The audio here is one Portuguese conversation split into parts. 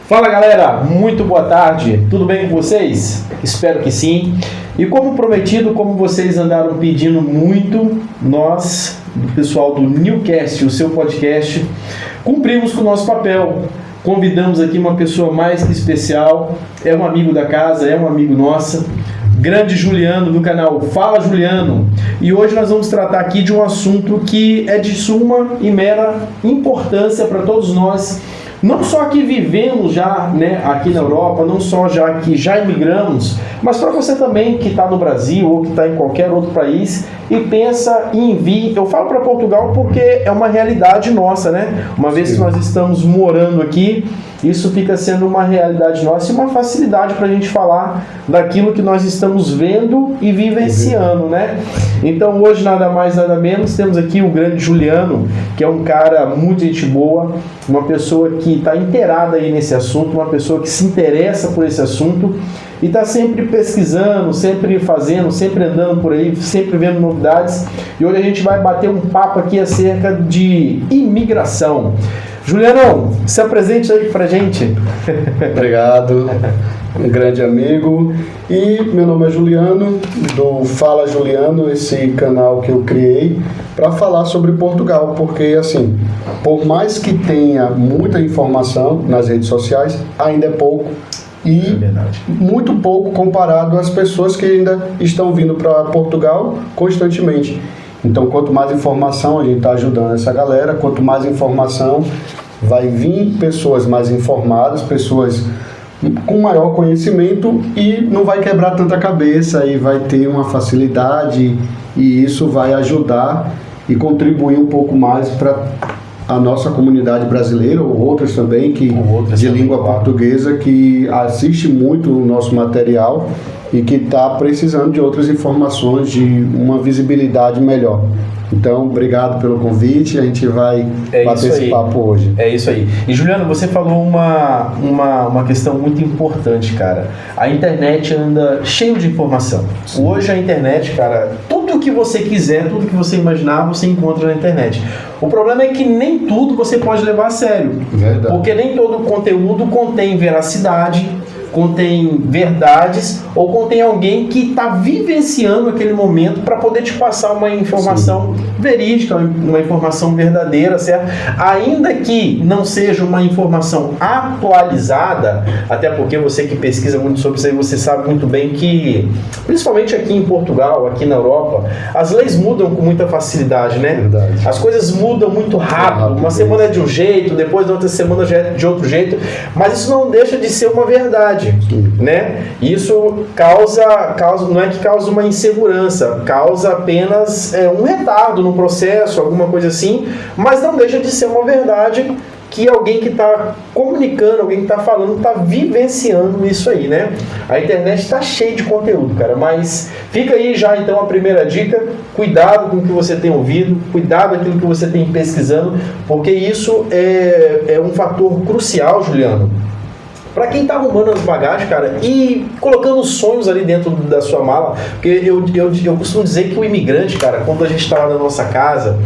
Fala galera, muito boa tarde, tudo bem com vocês? Espero que sim. E como prometido, como vocês andaram pedindo muito, nós, do pessoal do Newcast, o seu podcast, cumprimos com o nosso papel. Convidamos aqui uma pessoa mais que especial, é um amigo da casa, é um amigo nosso, grande Juliano do canal Fala Juliano. E hoje nós vamos tratar aqui de um assunto que é de suma e mera importância para todos nós, não só que vivemos já, né, aqui na Europa, não só já que já imigramos, mas para você também que está no Brasil ou que está em qualquer outro país e pensa em vir. Eu falo para Portugal porque é uma realidade nossa, né? Uma vez que nós estamos morando aqui, isso fica sendo uma realidade nossa e uma facilidade para a gente falar daquilo que nós estamos vendo e vivenciando, né? Então hoje nada mais nada menos temos aqui o grande Juliano, que é um cara muito gente boa, uma pessoa que está inteirada aí nesse assunto, uma pessoa que se interessa por esse assunto e está sempre pesquisando, sempre fazendo, sempre andando por aí, sempre vendo novidades. E hoje a gente vai bater um papo aqui acerca de imigração. Juliano, se apresente aí pra gente. Obrigado, um grande amigo. E meu nome é Juliano, do Fala Juliano, esse canal que eu criei para falar sobre Portugal, porque assim, por mais que tenha muita informação nas redes sociais, ainda é pouco. E muito pouco comparado às pessoas que ainda estão vindo para Portugal constantemente. Então, quanto mais informação a gente está ajudando essa galera, quanto mais informação vai vir pessoas mais informadas, pessoas com maior conhecimento e não vai quebrar tanta cabeça e vai ter uma facilidade e isso vai ajudar e contribuir um pouco mais para a nossa comunidade brasileira ou outras também de língua portuguesa que assiste muito o nosso material e que está precisando de outras informações, de uma visibilidade melhor. Então, obrigado pelo convite, a gente vai bater esse papo hoje. É isso aí. E Juliano, você falou uma questão muito importante, cara. A internet anda cheio de informação. Sim. Hoje a internet, cara, tudo que você quiser, tudo que você imaginar, você encontra na internet. O problema é que nem tudo você pode levar a sério. Verdade. Porque nem todo conteúdo contém veracidade, contém verdades ou contém alguém que está vivenciando aquele momento para poder te passar uma informação verídica, uma informação verdadeira, certo? Ainda que não seja uma informação atualizada, até porque você que pesquisa muito sobre isso aí, você sabe muito bem que, principalmente aqui em Portugal, aqui na Europa, as leis mudam com muita facilidade, né? Verdade. As coisas mudam muito rápido. Uma semana é de um jeito, depois da outra semana já é de outro jeito, mas isso não deixa de ser uma verdade. Né? Isso causa, não é que causa uma insegurança, causa apenas um retardo no processo, alguma coisa assim, mas não deixa de ser uma verdade que alguém que está comunicando, alguém que está falando, está vivenciando isso aí, né? A internet está cheia de conteúdo, cara, mas fica aí já então a primeira dica: cuidado com o que você tem ouvido, cuidado com aquilo que você tem pesquisando, porque isso é um fator crucial, Juliano, para quem tá arrumando as bagagens, cara, e colocando sonhos ali dentro da sua mala. Porque eu costumo dizer que o imigrante, cara, quando a gente tá lá na nossa casa,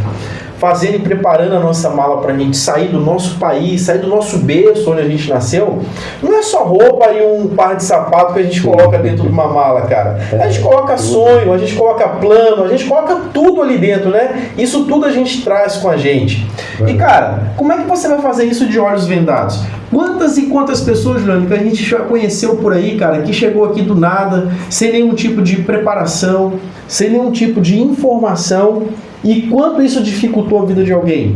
fazendo e preparando a nossa mala pra gente sair do nosso país, sair do nosso berço onde a gente nasceu, não é só roupa e um par de sapato que a gente coloca dentro de uma mala, cara. A gente coloca sonho, a gente coloca plano, a gente coloca tudo ali dentro, né? Isso tudo a gente traz com a gente. E, cara, como é que você vai fazer isso de olhos vendados? Quantas e quantas pessoas, Juliano, que a gente já conheceu por aí, cara, que chegou aqui do nada, sem nenhum tipo de preparação, sem nenhum tipo de informação, e quanto isso dificultou a vida de alguém?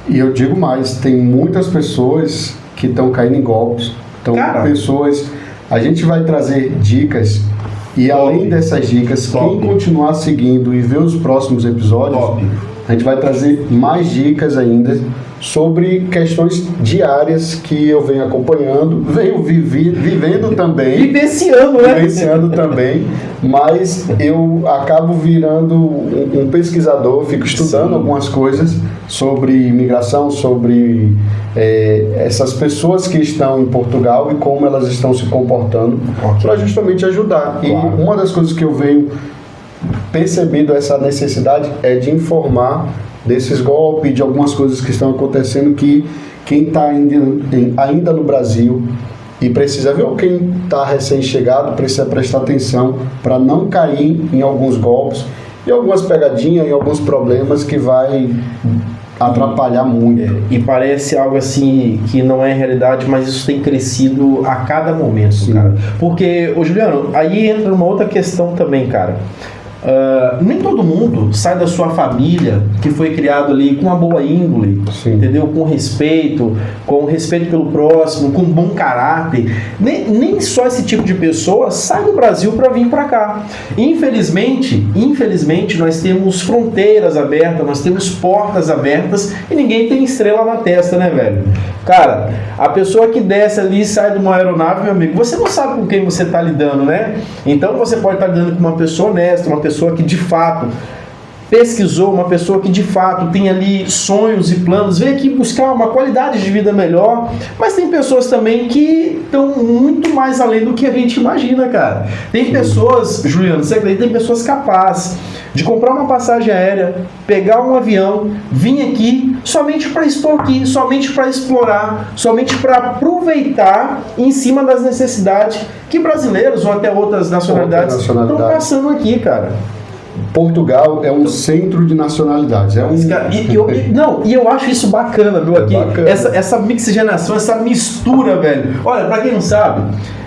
E eu digo mais, tem muitas pessoas que estão caindo em golpes. Então, pessoas... A gente vai trazer dicas e além dessas dicas, quem continuar seguindo e ver os próximos episódios, a gente vai trazer mais dicas ainda sobre questões diárias que eu venho acompanhando, venho vivendo também. Vivenciando, né? Vivenciando também, mas eu acabo virando um pesquisador, fico estudando algumas coisas sobre imigração, sobre essas pessoas que estão em Portugal e como elas estão se comportando, para justamente ajudar. E uma das coisas que eu venho percebido essa necessidade é de informar desses golpes, de algumas coisas que estão acontecendo, que quem está ainda no Brasil e precisa ver, ou quem está recém-chegado, precisa prestar atenção para não cair em alguns golpes, em algumas pegadinhas, em alguns problemas que vai atrapalhar muito. E parece algo assim que não é realidade, mas isso tem crescido a cada momento, Sim. cara. Porque, ô Juliano, aí entra uma outra questão também, cara. Nem todo mundo sai da sua família que foi criado ali com uma boa índole, Sim. entendeu? Com respeito pelo próximo, com bom caráter. Nem só esse tipo de pessoa sai do Brasil para vir para cá. Infelizmente, nós temos fronteiras abertas, nós temos portas abertas e ninguém tem estrela na testa, né, velho? Cara, a pessoa que desce ali e sai de uma aeronave, meu amigo, você não sabe com quem você está lidando, né? Então você pode estar lidando com uma pessoa honesta, uma pessoa que de fato pesquisou, uma pessoa que de fato tem ali sonhos e planos, veio aqui buscar uma qualidade de vida melhor, mas tem pessoas também que estão muito mais além do que a gente imagina, cara. Tem pessoas, Juliano, você acredita, tem pessoas capazes de comprar uma passagem aérea, pegar um avião, vir aqui somente para extorquir, somente para explorar, somente para aproveitar em cima das necessidades que brasileiros ou até outras nacionalidades estão passando aqui, cara. Portugal é um centro de nacionalidades. E eu acho isso bacana, meu, aqui. Bacana. Essa mixigenação, essa mistura, velho. Olha, pra quem não sabe,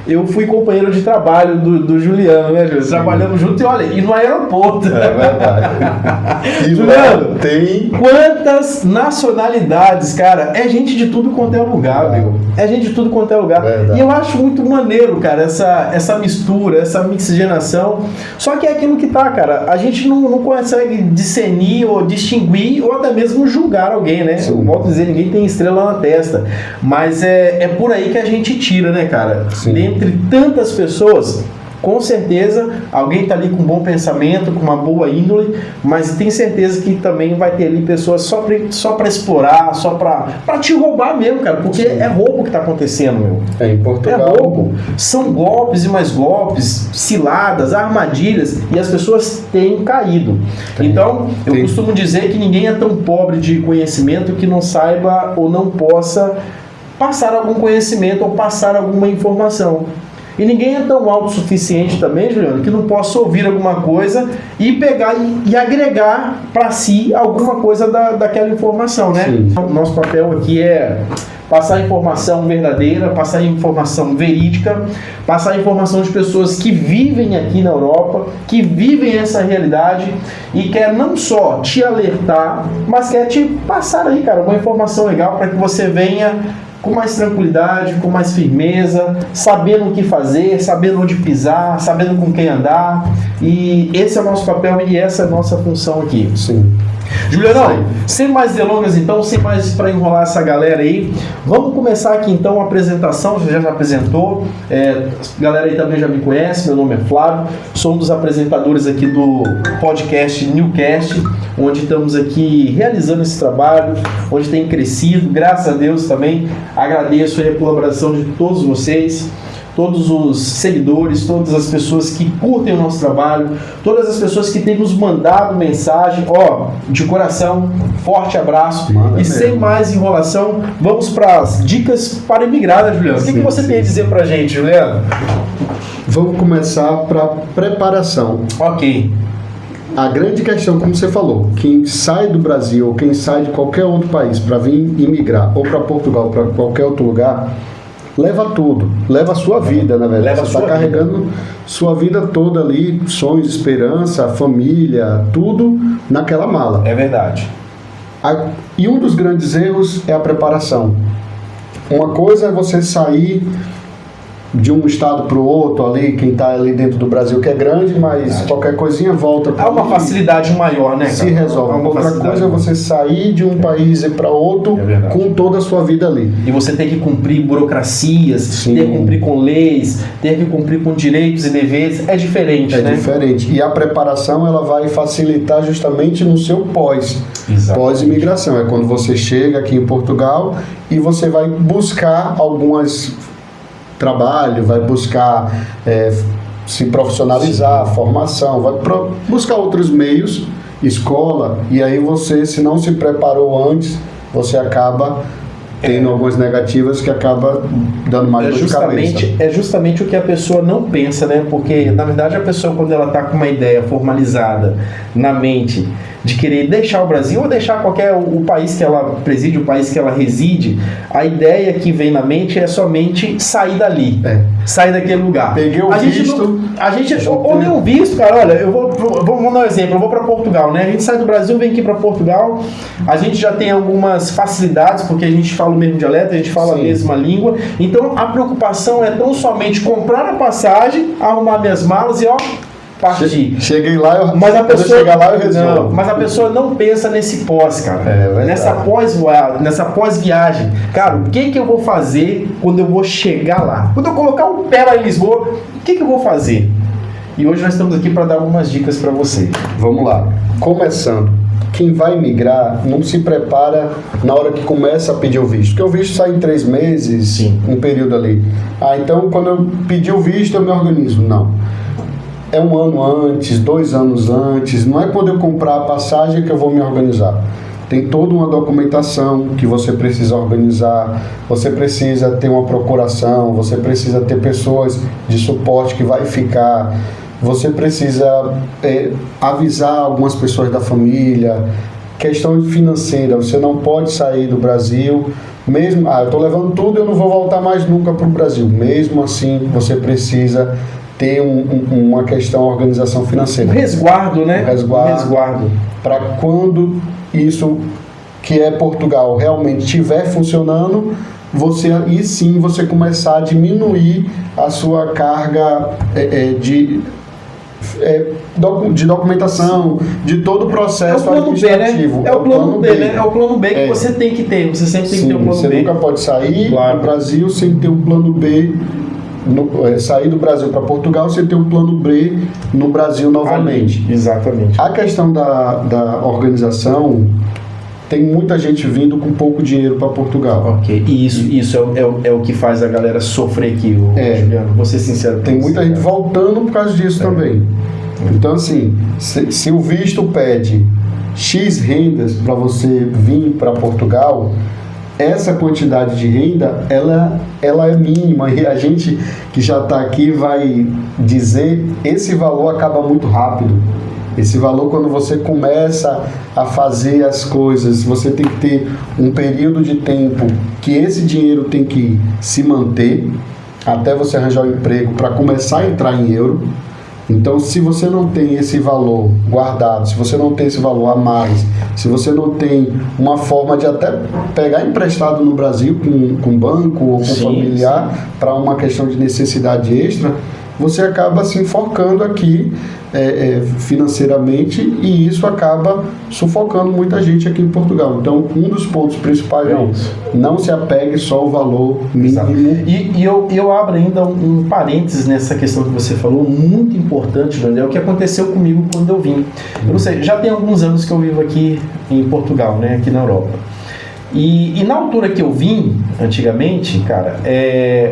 eu fui companheiro de trabalho do Juliano, né, Juliano? Trabalhamos junto e no aeroporto. É verdade. E Juliano, tem quantas nacionalidades, cara? É gente de tudo quanto é lugar, meu. É gente de tudo quanto é lugar. Verdade. E eu acho muito maneiro, cara, essa mistura, essa mixigenação. Só que é aquilo que tá, cara. A gente não consegue discernir ou distinguir ou até mesmo julgar alguém, né? Sim. Eu volto a dizer, ninguém tem estrela na testa. Mas é por aí que a gente tira, né, cara? Sim. Dentre tantas pessoas, com certeza alguém está ali com um bom pensamento, com uma boa índole, mas tem certeza que também vai ter ali pessoas só para explorar, só para te roubar mesmo, cara, porque Sim. é roubo que está acontecendo, meu. em Portugal. É roubo. São golpes e mais golpes, ciladas, armadilhas, e as pessoas têm caído. Então, eu costumo dizer que ninguém é tão pobre de conhecimento que não saiba ou não possa passar algum conhecimento ou passar alguma informação. E ninguém é tão autossuficiente também, Juliano, que não possa ouvir alguma coisa e pegar e agregar para si alguma coisa daquela informação, né? Sim. O nosso papel aqui é passar informação verdadeira, passar informação verídica, passar informação de pessoas que vivem aqui na Europa, que vivem essa realidade e quer não só te alertar, mas quer te passar aí, cara, uma informação legal para que você venha com mais tranquilidade, com mais firmeza, sabendo o que fazer, sabendo onde pisar, sabendo com quem andar. E esse é o nosso papel e essa é a nossa função aqui. Sim. Juliano, sem mais delongas então, sem mais para enrolar essa galera aí, vamos começar aqui então a apresentação. Você já apresentou, a galera aí também já me conhece, meu nome é Flávio, sou um dos apresentadores aqui do podcast Newcast, onde estamos aqui realizando esse trabalho, onde tem crescido, graças a Deus também. Agradeço aí a colaboração de todos vocês, todos os seguidores, todas as pessoas que curtem o nosso trabalho, todas as pessoas que têm nos mandado mensagem, de coração, forte abraço. Manda e mesmo. Sem mais enrolação, vamos para as dicas para emigrar, né, Juliano? O que você tem a dizer pra gente, Juliano? Vamos começar para preparação. Ok. A grande questão, como você falou, quem sai do Brasil ou quem sai de qualquer outro país para vir imigrar ou para Portugal, para qualquer outro lugar, leva tudo, leva a sua vida, na verdade. Leva a Você sua está carregando sua vida toda ali, sonhos, esperança, família, tudo naquela mala. É verdade. E um dos grandes erros é a preparação. Uma coisa é você sair de um estado para o outro ali, quem está ali dentro do Brasil que é grande, mas qualquer coisinha volta para Há uma facilidade maior, né, cara? se resolve. Há uma Outra facilidade coisa é você sair de um país e ir para outro É verdade. com toda a sua vida ali. E você tem que cumprir burocracias, Sim. ter que cumprir com leis, ter que cumprir com direitos e deveres. É diferente, É né? diferente. E a preparação ela vai facilitar justamente no seu Exatamente. pós-imigração. É quando você chega aqui em Portugal e você vai buscar algumas trabalho, vai buscar se profissionalizar, formação, vai buscar outros meios, escola, e aí você, se não se preparou antes, você acaba tendo algumas negativas que acaba dando mais dor de cabeça. É justamente o que a pessoa não pensa, né? Porque, na verdade, a pessoa, quando ela está com uma ideia formalizada na mente de querer deixar o Brasil ou deixar o país que ela preside, o país que ela reside, a ideia que vem na mente é somente sair dali, sair daquele lugar. Peguei o visto. Ou nem o visto, cara. Olha, vamos dar um exemplo. Eu vou para Portugal, né? A gente sai do Brasil, vem aqui para Portugal. A gente já tem algumas facilidades, porque a gente fala o mesmo dialeto, a gente fala a mesma língua. Então, a preocupação é tão somente comprar a passagem, arrumar minhas malas e partir. Cheguei lá, mas a pessoa, chegar lá eu resolvo. Mas a pessoa não pensa nesse pós, cara. Nessa pós-viagem. Cara, o que eu vou fazer quando eu vou chegar lá? Quando eu colocar o pé lá em Lisboa, o que eu vou fazer? E hoje nós estamos aqui para dar algumas dicas para você. Vamos lá. Começando. Quem vai migrar não se prepara na hora que começa a pedir o visto. Porque o visto sai em 3 meses, um período ali. Então quando eu pedir o visto eu me organizo. Não. É 1 ano antes, 2 anos antes. Não é quando eu comprar a passagem que eu vou me organizar. Tem toda uma documentação que você precisa organizar. Você precisa ter uma procuração. Você precisa ter pessoas de suporte que vai ficar. Você precisa avisar algumas pessoas da família. Questão financeira. Você não pode sair do Brasil. Mesmo, eu estou levando tudo e eu não vou voltar mais nunca para o Brasil. Mesmo assim, você precisa ter uma questão, organização financeira. Um resguardo, né? Resguardo. Para quando isso, que é Portugal, realmente estiver funcionando, aí sim você começar a diminuir a sua carga de documentação, de todo o processo administrativo. É o plano B, né? É o plano B que você tem que ter. Você sempre tem que ter um plano B. Você nunca pode sair do Brasil sem ter um plano B. Sair do Brasil para Portugal, você tem um plano B no Brasil novamente. Exatamente. A questão da organização, tem muita gente vindo com pouco dinheiro para Portugal. Ok, e isso é o que faz a galera sofrer aqui, Juliano, vou ser sincero. Tem muita gente voltando por causa disso também. Então, assim, se o visto pede X rendas para você vir para Portugal, essa quantidade de renda, ela é mínima, e a gente que já está aqui vai dizer, esse valor acaba muito rápido. Esse valor, quando você começa a fazer as coisas, você tem que ter um período de tempo que esse dinheiro tem que se manter até você arranjar um emprego para começar a entrar em euro. Então, se você não tem esse valor guardado, se você não tem esse valor a mais, se você não tem uma forma de até pegar emprestado no Brasil com banco ou com familiar para uma questão de necessidade extra, você acaba se enfocando aqui financeiramente, e isso acaba sufocando muita gente aqui em Portugal. Então, um dos pontos principais não se apegue só ao valor mínimo. E eu abro ainda um parênteses nessa questão que você falou, muito importante, Daniel, o que aconteceu comigo quando eu vim. Eu não sei, já tem alguns anos que eu vivo aqui em Portugal, né, aqui na Europa. E na altura que eu vim, antigamente, cara,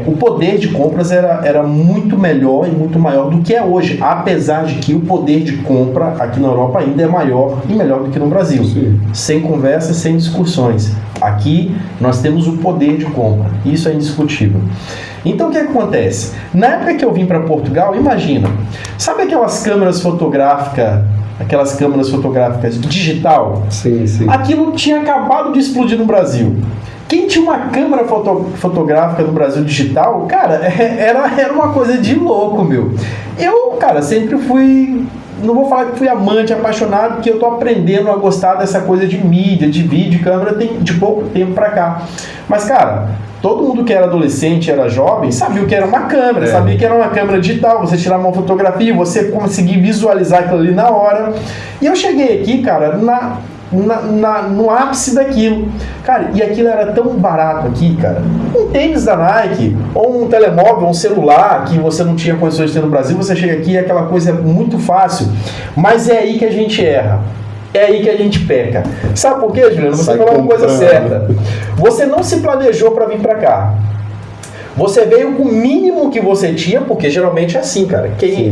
o poder de compras era muito melhor e muito maior do que é hoje, apesar de que o poder de compra aqui na Europa ainda é maior e melhor do que no Brasil. Sim. Sem conversas, sem discussões. Aqui nós temos o poder de compra, isso é indiscutível. Então o que acontece? Na época que eu vim para Portugal, imagina, sabe aquelas câmeras fotográficas digital? Sim. Aquilo tinha acabado de explodir no Brasil. Quem tinha uma câmera fotográfica no Brasil digital, cara, era uma coisa de louco, meu. Eu, cara, sempre fui... Não vou falar que fui amante, apaixonado, porque eu tô aprendendo a gostar dessa coisa de mídia, de vídeo, câmera, de pouco tempo pra cá. Mas, cara, todo mundo que era adolescente, era jovem, sabia o que era uma câmera, sabia que era uma câmera digital, você tirar uma fotografia, você conseguir visualizar aquilo ali na hora. E eu cheguei aqui, cara, no ápice daquilo. Cara, e aquilo era tão barato aqui, cara. Um tênis da Nike, ou um telemóvel, um celular, que você não tinha condições de ter no Brasil, você chega aqui e aquela coisa é muito fácil. Mas é aí que a gente erra. É aí que a gente peca. Sabe por quê, Juliano? Você falou uma coisa certa. Você não se planejou para vir para cá. Você veio com o mínimo que você tinha, porque geralmente é assim, cara.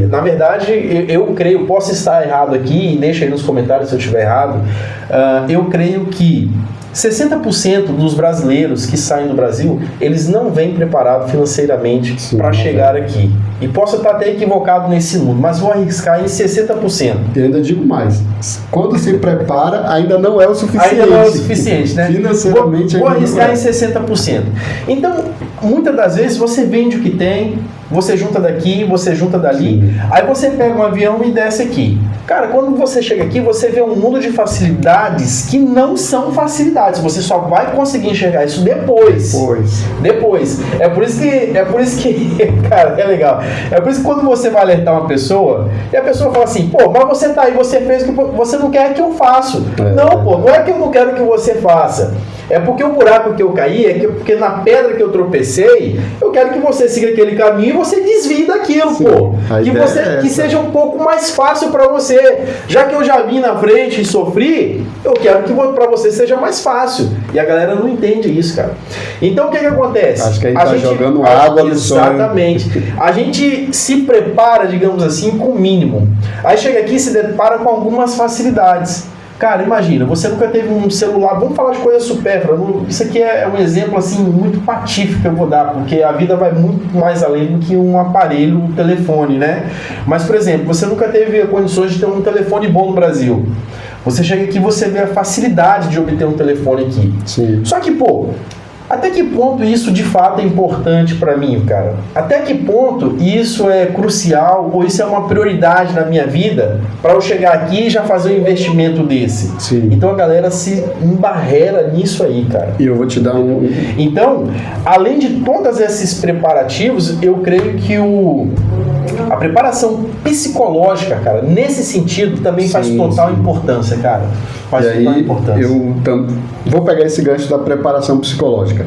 Na verdade, eu creio, posso estar errado aqui, e deixa aí nos comentários se eu estiver errado, eu creio que 60% dos brasileiros que saem do Brasil, eles não vêm preparados financeiramente para chegar aqui. E posso estar até equivocado nesse número, mas vou arriscar em 60%. E ainda digo mais, quando se prepara, ainda não é o suficiente. Ainda não é o suficiente, né? Financeiramente vou arriscar em 60%. Então, muitas das vezes você vende o que tem, você junta daqui, você junta dali, aí você pega um avião e desce aqui. Cara, quando você chega aqui, você vê um mundo de facilidades que não são facilidades. Você só vai conseguir enxergar isso depois. É por isso que, cara, é legal. É por isso que quando você vai alertar uma pessoa, e a pessoa fala assim, pô, mas você tá aí, você fez o que você não quer que eu faça. Não, pô, não é que eu não quero que você faça. É porque o buraco que eu caí, porque na pedra que eu tropecei, eu quero que você siga aquele caminho e você desvie daquilo, pô. Que seja um pouco mais fácil para você. Já que eu já vim na frente e sofri, eu quero que para você seja mais fácil. E a galera não entende isso, cara. Então o que acontece? Acho que a gente tá jogando água no sonho. Exatamente. A gente se prepara, digamos assim, com o mínimo. Aí chega aqui e se depara com algumas facilidades. Cara, imagina, você nunca teve um celular, vamos falar de coisa supérflua, isso aqui é um exemplo assim muito patífico que eu vou dar, porque a vida vai muito mais além do que um aparelho, um telefone, né? Mas, por exemplo, você nunca teve condições de ter um telefone bom no Brasil. Você chega aqui e você vê a facilidade de obter um telefone aqui. Sim. Só que, pô, até que ponto isso de fato é importante para mim, cara? Até que ponto isso é crucial ou isso é uma prioridade na minha vida para eu chegar aqui e já fazer um investimento desse? Sim. Então a galera se embarrera nisso aí, cara. E eu vou te dar um... Então, além de todos esses preparativos, eu creio que a preparação psicológica, cara, nesse sentido também faz total importância, cara. Faz total importância. Eu vou pegar esse gancho da preparação psicológica.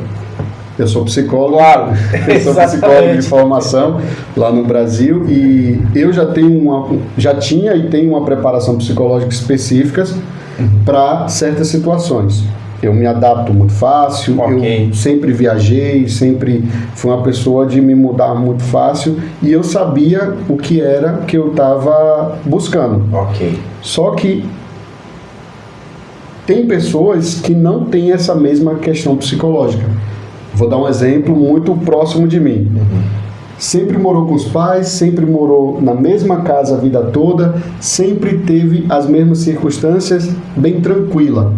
Eu sou psicólogo, eu sou psicólogo de formação lá no Brasil e eu já tinha e tenho uma preparação psicológica específica para certas situações. Eu me adapto muito fácil, eu sempre viajei, sempre fui uma pessoa de me mudar muito fácil e eu sabia o que era que eu estava buscando. Só que tem pessoas que não têm essa mesma questão psicológica. Vou dar um exemplo muito próximo de mim. Sempre morou com os pais, sempre morou na mesma casa a vida toda, sempre teve as mesmas circunstâncias, bem tranquila.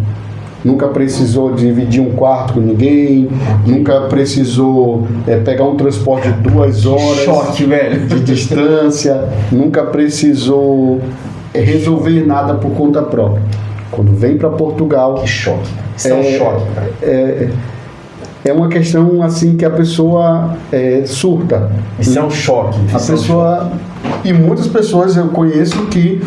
Nunca precisou dividir um quarto com ninguém, nunca precisou pegar um transporte de 2 horas de distância, nunca precisou resolver nada por conta própria. Quando vem para Portugal... Que choque. Isso é um choque, cara. É uma questão assim que a pessoa surta. Isso é um choque. A pessoa... E muitas pessoas eu conheço que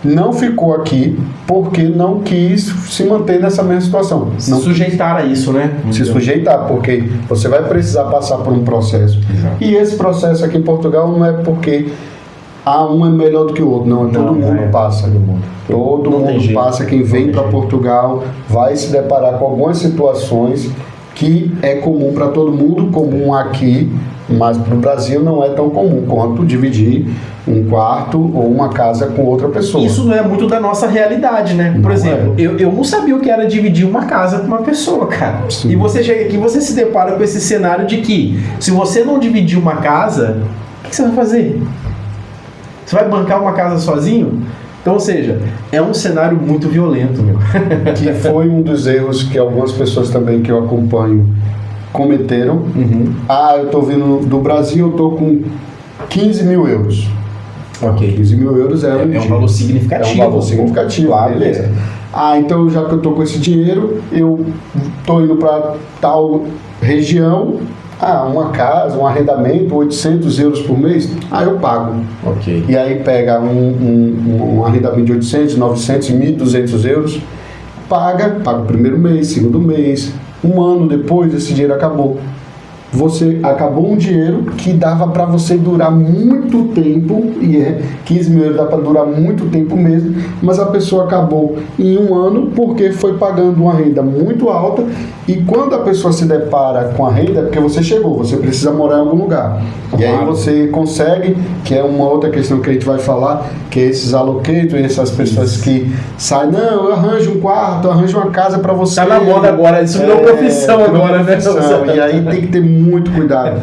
não ficou aqui porque não quis se manter nessa mesma situação. Se sujeitar a isso, né? Se sujeitar, porque você vai precisar passar por um processo. Exato. E esse processo aqui em Portugal não é porque um é melhor do que o outro. Não, todo mundo passa. Todo mundo passa. Quem vem para Portugal vai se deparar com algumas situações que é comum para todo mundo, comum aqui, mas para o Brasil não é tão comum quanto dividir um quarto ou uma casa com outra pessoa. Isso não é muito da nossa realidade, né? Por exemplo, eu não sabia o que era dividir uma casa com uma pessoa, cara. Sim. E você chega aqui e você se depara com esse cenário de que se você não dividir uma casa, o que você vai fazer? Você vai bancar uma casa sozinho? Então, ou seja, é um cenário muito violento, meu. Que foi um dos erros que algumas pessoas também que eu acompanho cometeram. Eu tô vindo do Brasil, eu tô com 15 mil euros. 15 mil euros é um valor significativo. É um valor significativo, claro, beleza. Então, já que eu tô com esse dinheiro, eu tô indo para tal região, uma casa, um arrendamento, 800 euros por mês, eu pago. E aí pega um arrendamento de 800, 900, 1.200 euros, paga o primeiro mês, segundo mês, um ano depois esse dinheiro acabou. você acabou um dinheiro que dava para você durar muito tempo, 15 mil euros dá para durar muito tempo mesmo, mas a pessoa acabou em um ano porque foi pagando uma renda muito alta, e quando a pessoa se depara com a renda, porque você chegou, você precisa morar em algum lugar, e aí você consegue, que é uma outra questão que a gente vai falar, que é esses allocator, essas pessoas que saem, não, eu arranjo um quarto, eu arranjo uma casa para você. Tá na moda agora, isso virou profissão agora, né? E aí tem que ter muito cuidado.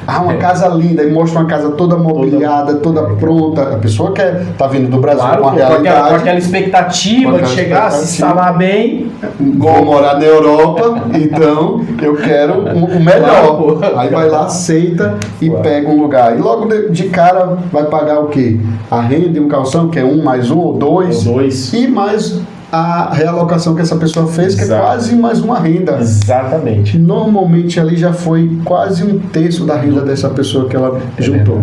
Uma casa linda, e mostra uma casa toda mobiliada, toda pronta. A pessoa quer, tá vindo do Brasil, claro, com a realidade, com aquela expectativa de chegar, se instalar bem. Vou morar na Europa, então eu quero o melhor. Claro, aí vai lá, aceita e pega um lugar. E logo de cara vai pagar o quê? A renda e um calção, que é 1 mais 1 ou 2. E mais a realocação que essa pessoa fez, que é quase mais uma renda. Exatamente. Normalmente ali já foi quase 1/3 da renda dessa pessoa que ela juntou.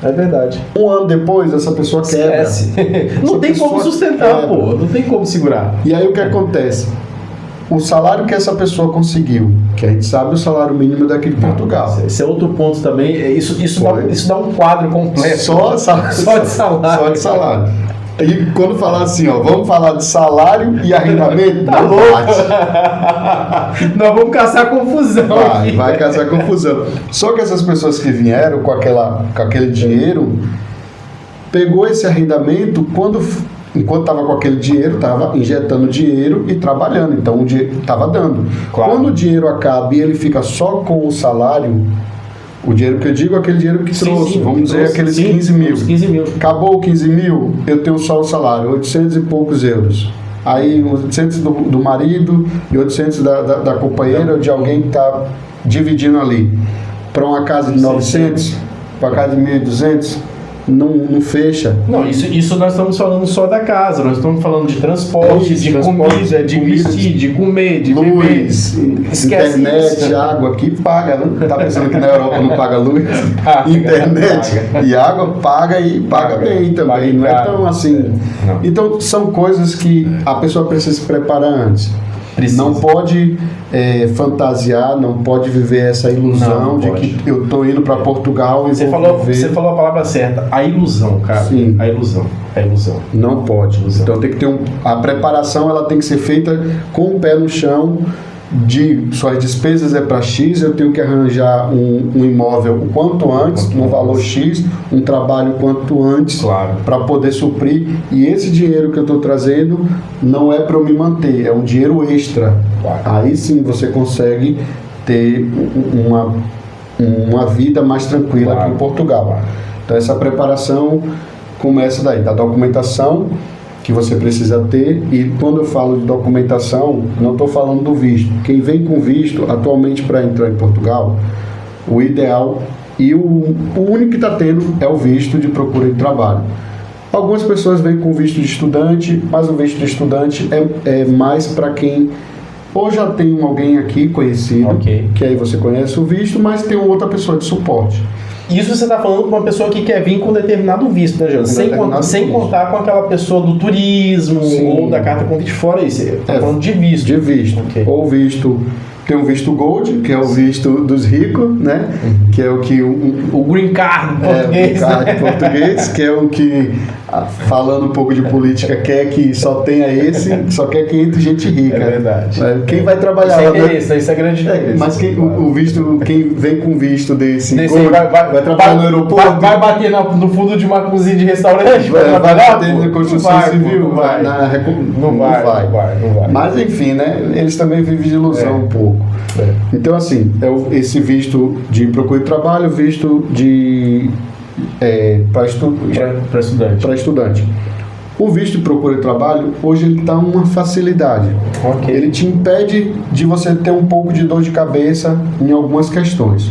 É verdade. Um ano depois, essa pessoa quebra. Não tem como sustentar, pô. Não tem como segurar. E aí o que acontece? O salário que essa pessoa conseguiu, que a gente sabe o salário mínimo daqui de Portugal. Esse é outro ponto também. Isso dá um quadro completo. Só de salário. Só de salário. E quando falar assim, vamos falar de salário e arrendamento, tá louco. Nós vamos caçar confusão. Vai caçar confusão. Só que essas pessoas que vieram com aquele dinheiro, pegou esse arrendamento enquanto estava com aquele dinheiro, estava injetando dinheiro e trabalhando. Então o dinheiro estava dando. Claro. Quando o dinheiro acaba e ele fica só com o salário, o dinheiro que eu digo é aquele dinheiro que trouxe, vamos dizer, aqueles 15 mil. 15 mil. Acabou 15 mil, eu tenho só o salário, 800 e poucos euros. Aí 800 do marido e 800 da companheira ou de alguém que está dividindo ali. Para uma casa de 900, para uma casa de 1.200, não fecha. Não, isso nós estamos falando só da casa, nós estamos falando de transporte, comida, de vestir, de comer, de luz, beber. Internet, água, aqui paga, né? Tá pensando que na Europa não paga luz? Internet e água paga e paga bem também, não é tão assim. Não. Então são coisas que a pessoa precisa se preparar antes. Não pode fantasiar, não pode viver essa ilusão de que eu estou indo para Portugal e você falou a palavra certa, a ilusão, cara. Sim. A ilusão. Não pode. Então tem que ter a preparação, ela tem que ser feita com o pé no chão. Suas despesas é para X, eu tenho que arranjar um imóvel o quanto antes, num valor X, um trabalho quanto antes, para poder suprir. E esse dinheiro que eu estou trazendo não é para eu me manter, é um dinheiro extra. Aí sim você consegue ter uma vida mais tranquila aqui em Portugal. Então essa preparação começa daí, da documentação que você precisa ter. E quando eu falo de documentação, não estou falando do visto. Quem vem com visto, atualmente, para entrar em Portugal, o ideal e o único que está tendo é o visto de procura de trabalho. Algumas pessoas vêm com visto de estudante, mas o visto de estudante é mais para quem ou já tem alguém aqui conhecido, que aí você conhece o visto, mas tem outra pessoa de suporte. Isso você está falando com uma pessoa que quer vir com determinado visto, né, Jânio? Sem contar com aquela pessoa do turismo. Sim. Ou da carta com visto fora aí. Você está falando de visto. De visto. Ou visto. Tem o visto Gold, que é o visto dos ricos, né? Que é o que... O Green Card português. O Green Card português, que é o que, falando um pouco de política, quer que só tenha esse, só quer que entre gente rica. É verdade. Quem vai trabalhar lá... Isso é grande interesse. Mas quem vem com visto desse Gold, vai trabalhar no aeroporto... Vai bater no fundo de uma cozinha de restaurante? Vai bater na construção civil? Não vai. Mas enfim, né? Eles também vivem de ilusão um pouco. Então assim, esse visto de procura de trabalho, visto de para estudante. O visto de procura de trabalho, hoje ele dá uma facilidade. Ele te impede de você ter um pouco de dor de cabeça em algumas questões.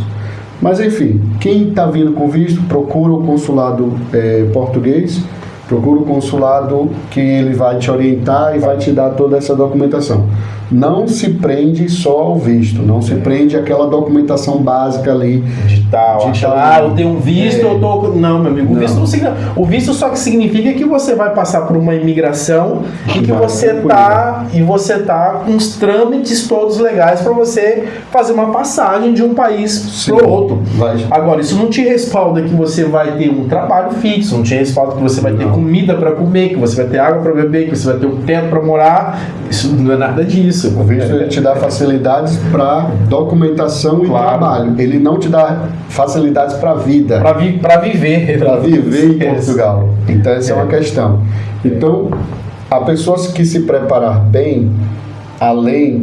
Mas enfim, quem está vindo com visto, procura o consulado português, Procura o consulado que ele vai te orientar e vai te dar toda essa documentação. Não se prende só ao visto, não se prende àquela documentação básica ali. Digital. Eu tenho um visto, eu tô... Não, meu amigo, o visto só que significa que você vai passar por uma imigração e que você tá com os trâmites todos legais para você fazer uma passagem de um país para o outro. Agora, isso não te respalda que você vai ter um trabalho fixo, não te respalda que você vai ter comida para comer, que você vai ter água para beber, que você vai ter um teto para morar. Isso não é nada disso. O visto ele te dá facilidades para documentação e trabalho. Ele não te dá facilidades para vida. Para viver. Para viver em Portugal. Então essa é uma questão. Então, a pessoa que se preparar bem, além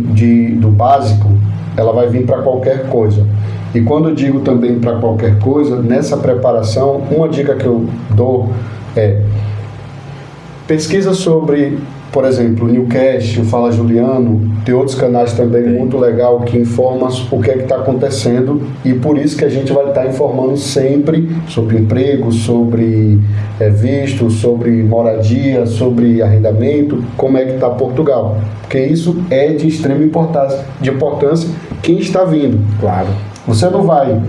do básico, ela vai vir para qualquer coisa. E quando eu digo também para qualquer coisa, nessa preparação, uma dica que eu dou é pesquisa sobre, por exemplo, o Newcast, o Fala Juliano, tem outros canais também muito legal que informam o que é que está acontecendo, e por isso que a gente vai estar informando sempre sobre emprego, sobre visto, sobre moradia, sobre arrendamento, como é que está Portugal, porque isso é de extrema importância quem está vindo. Claro. Você não vai,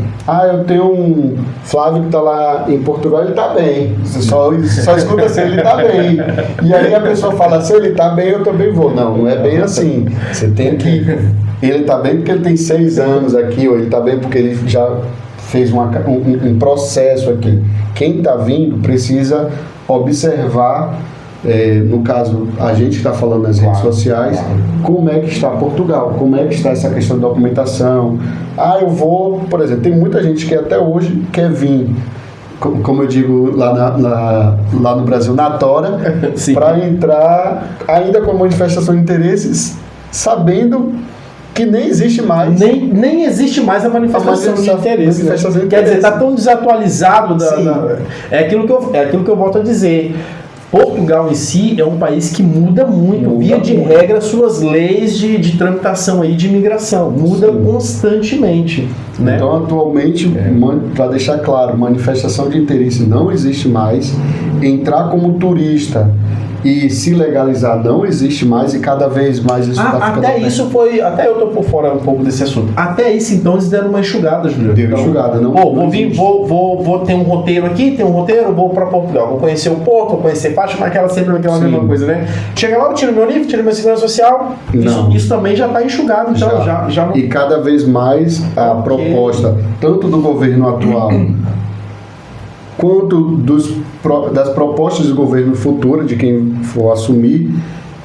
eu tenho um Flávio que está lá em Portugal, ele está bem. Você só escuta assim, ele está bem. E aí a pessoa fala, se ele está bem, eu também vou. Não é bem assim. Você tem que... Ele está bem porque ele tem 6 anos aqui, ou ele está bem porque ele já fez um processo aqui. Quem está vindo precisa observar, no caso, a gente que está falando nas redes sociais, como é que está Portugal, como é que está essa questão de documentação. Eu vou, por exemplo, tem muita gente que até hoje quer vir, como eu digo lá no Brasil, na tora, para entrar ainda com a manifestação de interesses, sabendo que nem existe mais. Nem existe mais a manifestação de interesse. Quer dizer, está tão desatualizado. É aquilo que eu volto a dizer. Portugal em si é um país que muda muito, via de regra, suas leis de tramitação aí de imigração, muda constantemente. Né? Então, atualmente, para deixar claro, manifestação de interesse não existe mais, entrar como turista e se legalizar não existe mais, e cada vez mais isso está ficando até eu tô por fora um pouco desse assunto. Até isso, então, eles deram uma enxugada, Juliano. Deu enxugada, não? Vou ter um roteiro aqui, vou para Portugal, vou conhecer o Porto, vou conhecer Fátima, sempre aquela mesma coisa, né? Chega lá, eu tiro meu livro, tiro minha segurança social, isso também já está enxugado, então já não... E cada vez mais a proposta, tanto do governo atual, quanto das propostas do governo futuro, de quem for assumir,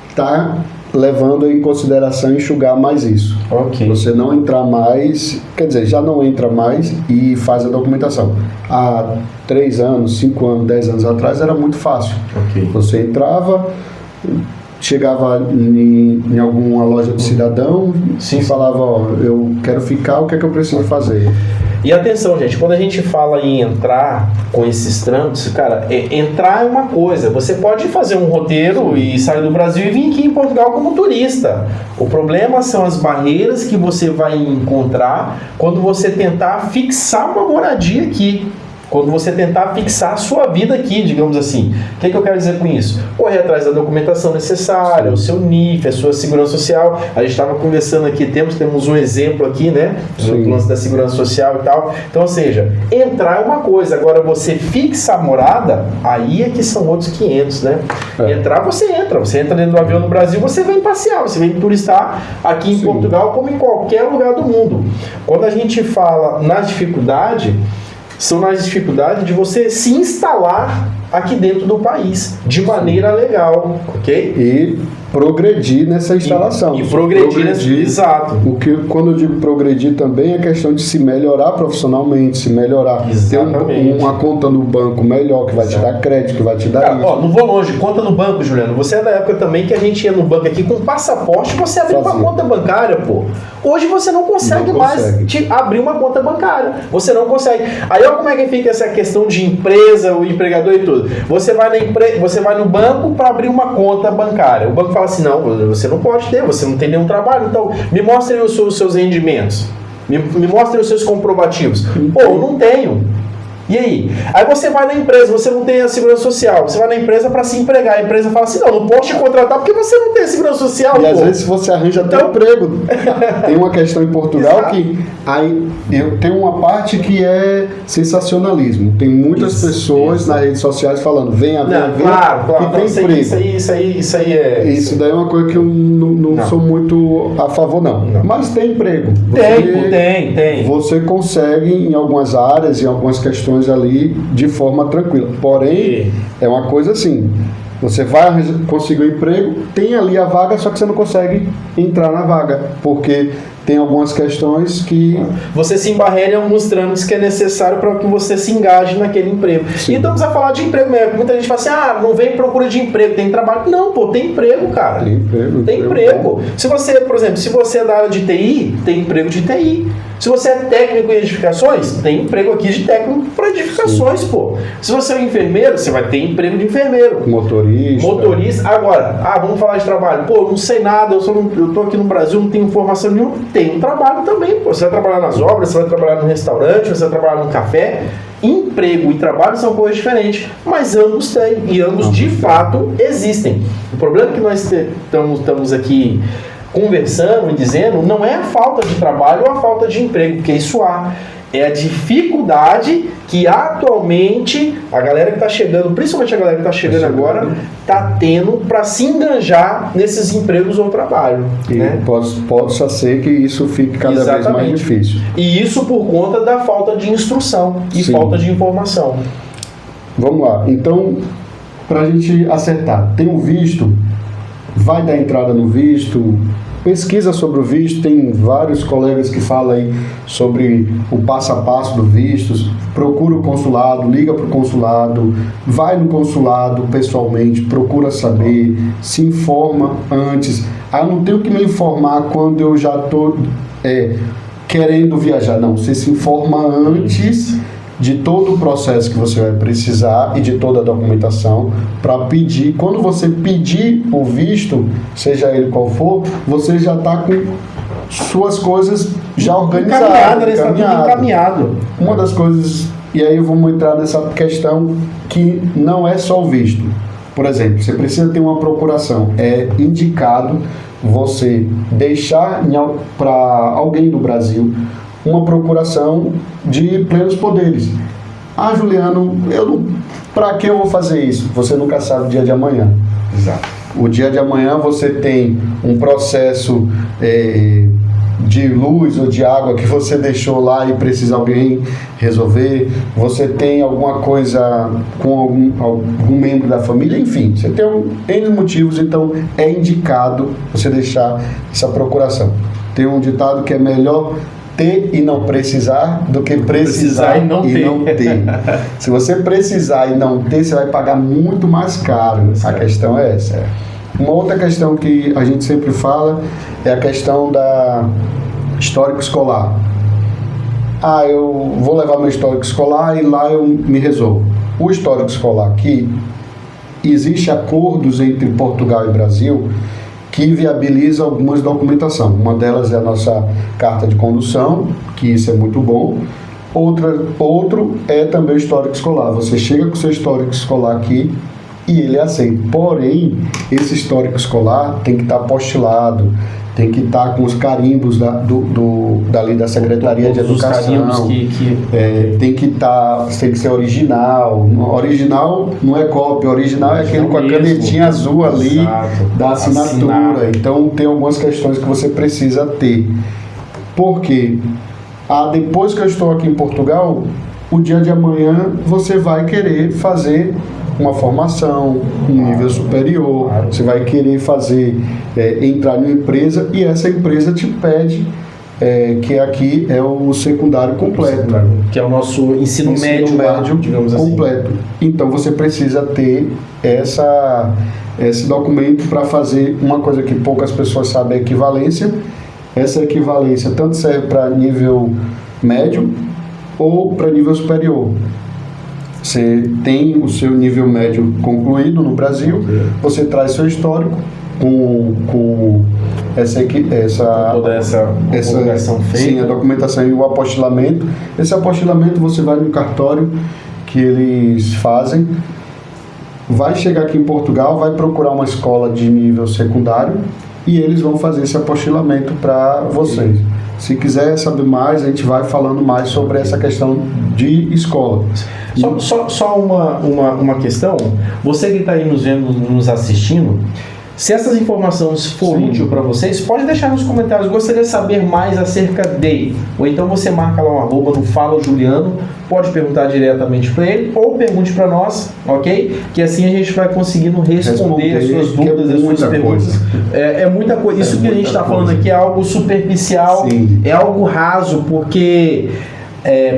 está levando em consideração enxugar mais isso. Você não entrar mais, quer dizer, já não entra mais e faz a documentação. Há 3 anos, 5 anos, 10 anos atrás era muito fácil. Você entrava, chegava em alguma loja de cidadão e falava, eu quero ficar, o que é que eu preciso fazer? E atenção, gente, quando a gente fala em entrar com esses trâmites, cara, entrar é uma coisa. Você pode fazer um roteiro e sair do Brasil e vir aqui em Portugal como turista. O problema são as barreiras que você vai encontrar quando você tentar fixar uma moradia aqui. Quando você tentar fixar a sua vida aqui, digamos assim. O que é que eu quero dizer com isso? Correr atrás da documentação necessária, o seu NIF, a sua segurança social. A gente estava conversando aqui, temos um exemplo aqui, né? Do lance da segurança social e tal. Então, ou seja, entrar é uma coisa. Agora, você fixar a morada, aí é que são outros 500, né? Entrar, você entra dentro do avião no Brasil, você vem passear, você vem turistar aqui em Portugal, como em qualquer lugar do mundo. Quando a gente fala na dificuldade, são nas dificuldades de você se instalar aqui dentro do país, de maneira legal, ok? E progredir nessa instalação. E progredir. Exato. Quando eu digo progredir também é questão de se melhorar profissionalmente, se melhorar. Exatamente. Ter uma conta no banco melhor, que vai te dar crédito, que vai te dar isso. Não vou longe, conta no banco, Juliano. Você é da época também que a gente ia no banco aqui com passaporte, você abria uma conta bancária, pô. Hoje você não consegue mais abrir uma conta bancária. Você não consegue. Aí olha como é que fica essa questão de empresa, o empregador e tudo. Você vai no banco para abrir uma conta bancária. O banco fala assim, não, você não pode ter, você não tem nenhum trabalho, então me mostrem os seus rendimentos, me mostrem os seus comprovativos. Pô, eu não tenho. E aí? Aí você vai na empresa, você não tem a segurança social, você vai na empresa para se empregar, a empresa fala assim, não posso te contratar porque você não tem a segurança social. E pô. às vezes você arranja até emprego. Tem uma questão em Portugal que aí tem uma parte que é sensacionalismo. Tem muitas pessoas nas redes sociais falando, venha, claro, que tem emprego. Isso aí é... Isso daí é uma coisa que eu não sou muito a favor, não. Mas tem emprego. Tem. Você consegue em algumas áreas, em algumas questões ali, de forma tranquila. Porém, é uma coisa assim, você vai conseguir um emprego, tem ali a vaga, só que você não consegue entrar na vaga, porque tem algumas questões que... Você se embarrelha em alguns trâmites que é necessário para que você se engaje naquele emprego. Sim. E estamos a falar de emprego mesmo. Muita gente fala assim, não vem procura de emprego, tem trabalho. Não, pô, tem emprego, cara. Tem emprego. Se você, por exemplo, se você é da área de TI, tem emprego de TI. Se você é técnico em edificações, tem emprego aqui de técnico para edificações, pô. Se você é um enfermeiro, você vai ter emprego de enfermeiro. Motorista. Agora, vamos falar de trabalho. Pô, não sei nada, eu tô aqui no Brasil, não tenho informação nenhuma. Tem um trabalho também, pô. Você vai trabalhar nas obras, você vai trabalhar no restaurante, você vai trabalhar no café. Emprego e trabalho são coisas diferentes, mas ambos têm, e ambos de fato existem. O problema que nós estamos aqui conversando e dizendo não é a falta de trabalho ou a falta de emprego, porque isso há. É a dificuldade que atualmente a galera que está chegando, principalmente a galera que está chegando agora, está tendo para se enganjar nesses empregos ou trabalho. E né? Possa ser que isso fique cada vez mais difícil. E isso por conta da falta de instrução e falta de informação. Vamos lá. Então, para a gente acertar, tem um visto, vai dar entrada no visto, pesquisa sobre o visto, tem vários colegas que falam aí sobre o passo a passo do visto, procura o consulado, liga para o consulado, vai no consulado pessoalmente, procura saber, se informa antes. Eu não tenho que me informar quando eu já estou querendo viajar, não, você se informa antes de todo o processo que você vai precisar e de toda a documentação para pedir. Quando você pedir o visto, seja ele qual for, você já está com suas coisas já organizadas. Encaminhado. Uma das coisas, e aí vamos entrar nessa questão que não é só o visto. Por exemplo, você precisa ter uma procuração. É indicado você deixar para alguém do Brasil uma procuração de plenos poderes. Juliano, para que eu vou fazer isso? Você nunca sabe o dia de amanhã. Exato. O dia de amanhã você tem um processo de luz ou de água que você deixou lá e precisa alguém resolver. Você tem alguma coisa com algum membro da família, enfim, você tem N motivos, então é indicado você deixar essa procuração. Tem um ditado que é melhor ter e não precisar do que precisar e não ter. Se você precisar e não ter, você vai pagar muito mais caro. A questão é essa. Uma outra questão que a gente sempre fala é a questão da histórico escolar. Eu vou levar meu histórico escolar e lá eu me resolvo. O histórico escolar aqui, existe acordos entre Portugal e Brasil que viabiliza algumas documentação. Uma delas é a nossa carta de condução, que isso é muito bom. Outro é também o histórico escolar. Você chega com o seu histórico escolar aqui e ele é aceito. Porém, esse histórico escolar tem que estar apostilado, tem que estar com os carimbos dali da Secretaria de Educação. Tem que ser original. Original não é cópia, original é aquele com a canetinha azul ali. Exato. Da assinatura. Então tem algumas questões que você precisa ter. Porque depois que eu estou aqui em Portugal, o dia de amanhã você vai querer fazer uma formação, um nível superior, você vai querer entrar numa empresa e essa empresa te pede que aqui é o secundário completo. Que é o nosso ensino médio, digamos completo. Assim. Então você precisa ter esse documento para fazer uma coisa que poucas pessoas sabem, a equivalência. Essa equivalência tanto serve para nível médio ou para nível superior. Você tem o seu nível médio concluído no Brasil, você traz seu histórico com toda essa documentação feita. Sim, a documentação e o apostilamento. Esse apostilamento você vai no cartório que eles fazem, vai chegar aqui em Portugal, vai procurar uma escola de nível secundário e eles vão fazer esse apostilamento para vocês. Se quiser saber mais, a gente vai falando mais sobre essa questão de escola. Só uma questão, você que está aí nos vendo, nos assistindo, se essas informações forem úteis para vocês, pode deixar nos comentários. Gostaria de saber mais acerca de. Ou então você marca lá um arroba no Fala Juliano, pode perguntar diretamente para ele ou pergunte para nós, ok? Que assim a gente vai conseguindo responder as suas dúvidas, as suas perguntas. É muita coisa. Isso que a gente está falando aqui é algo superficial, é algo raso, porque...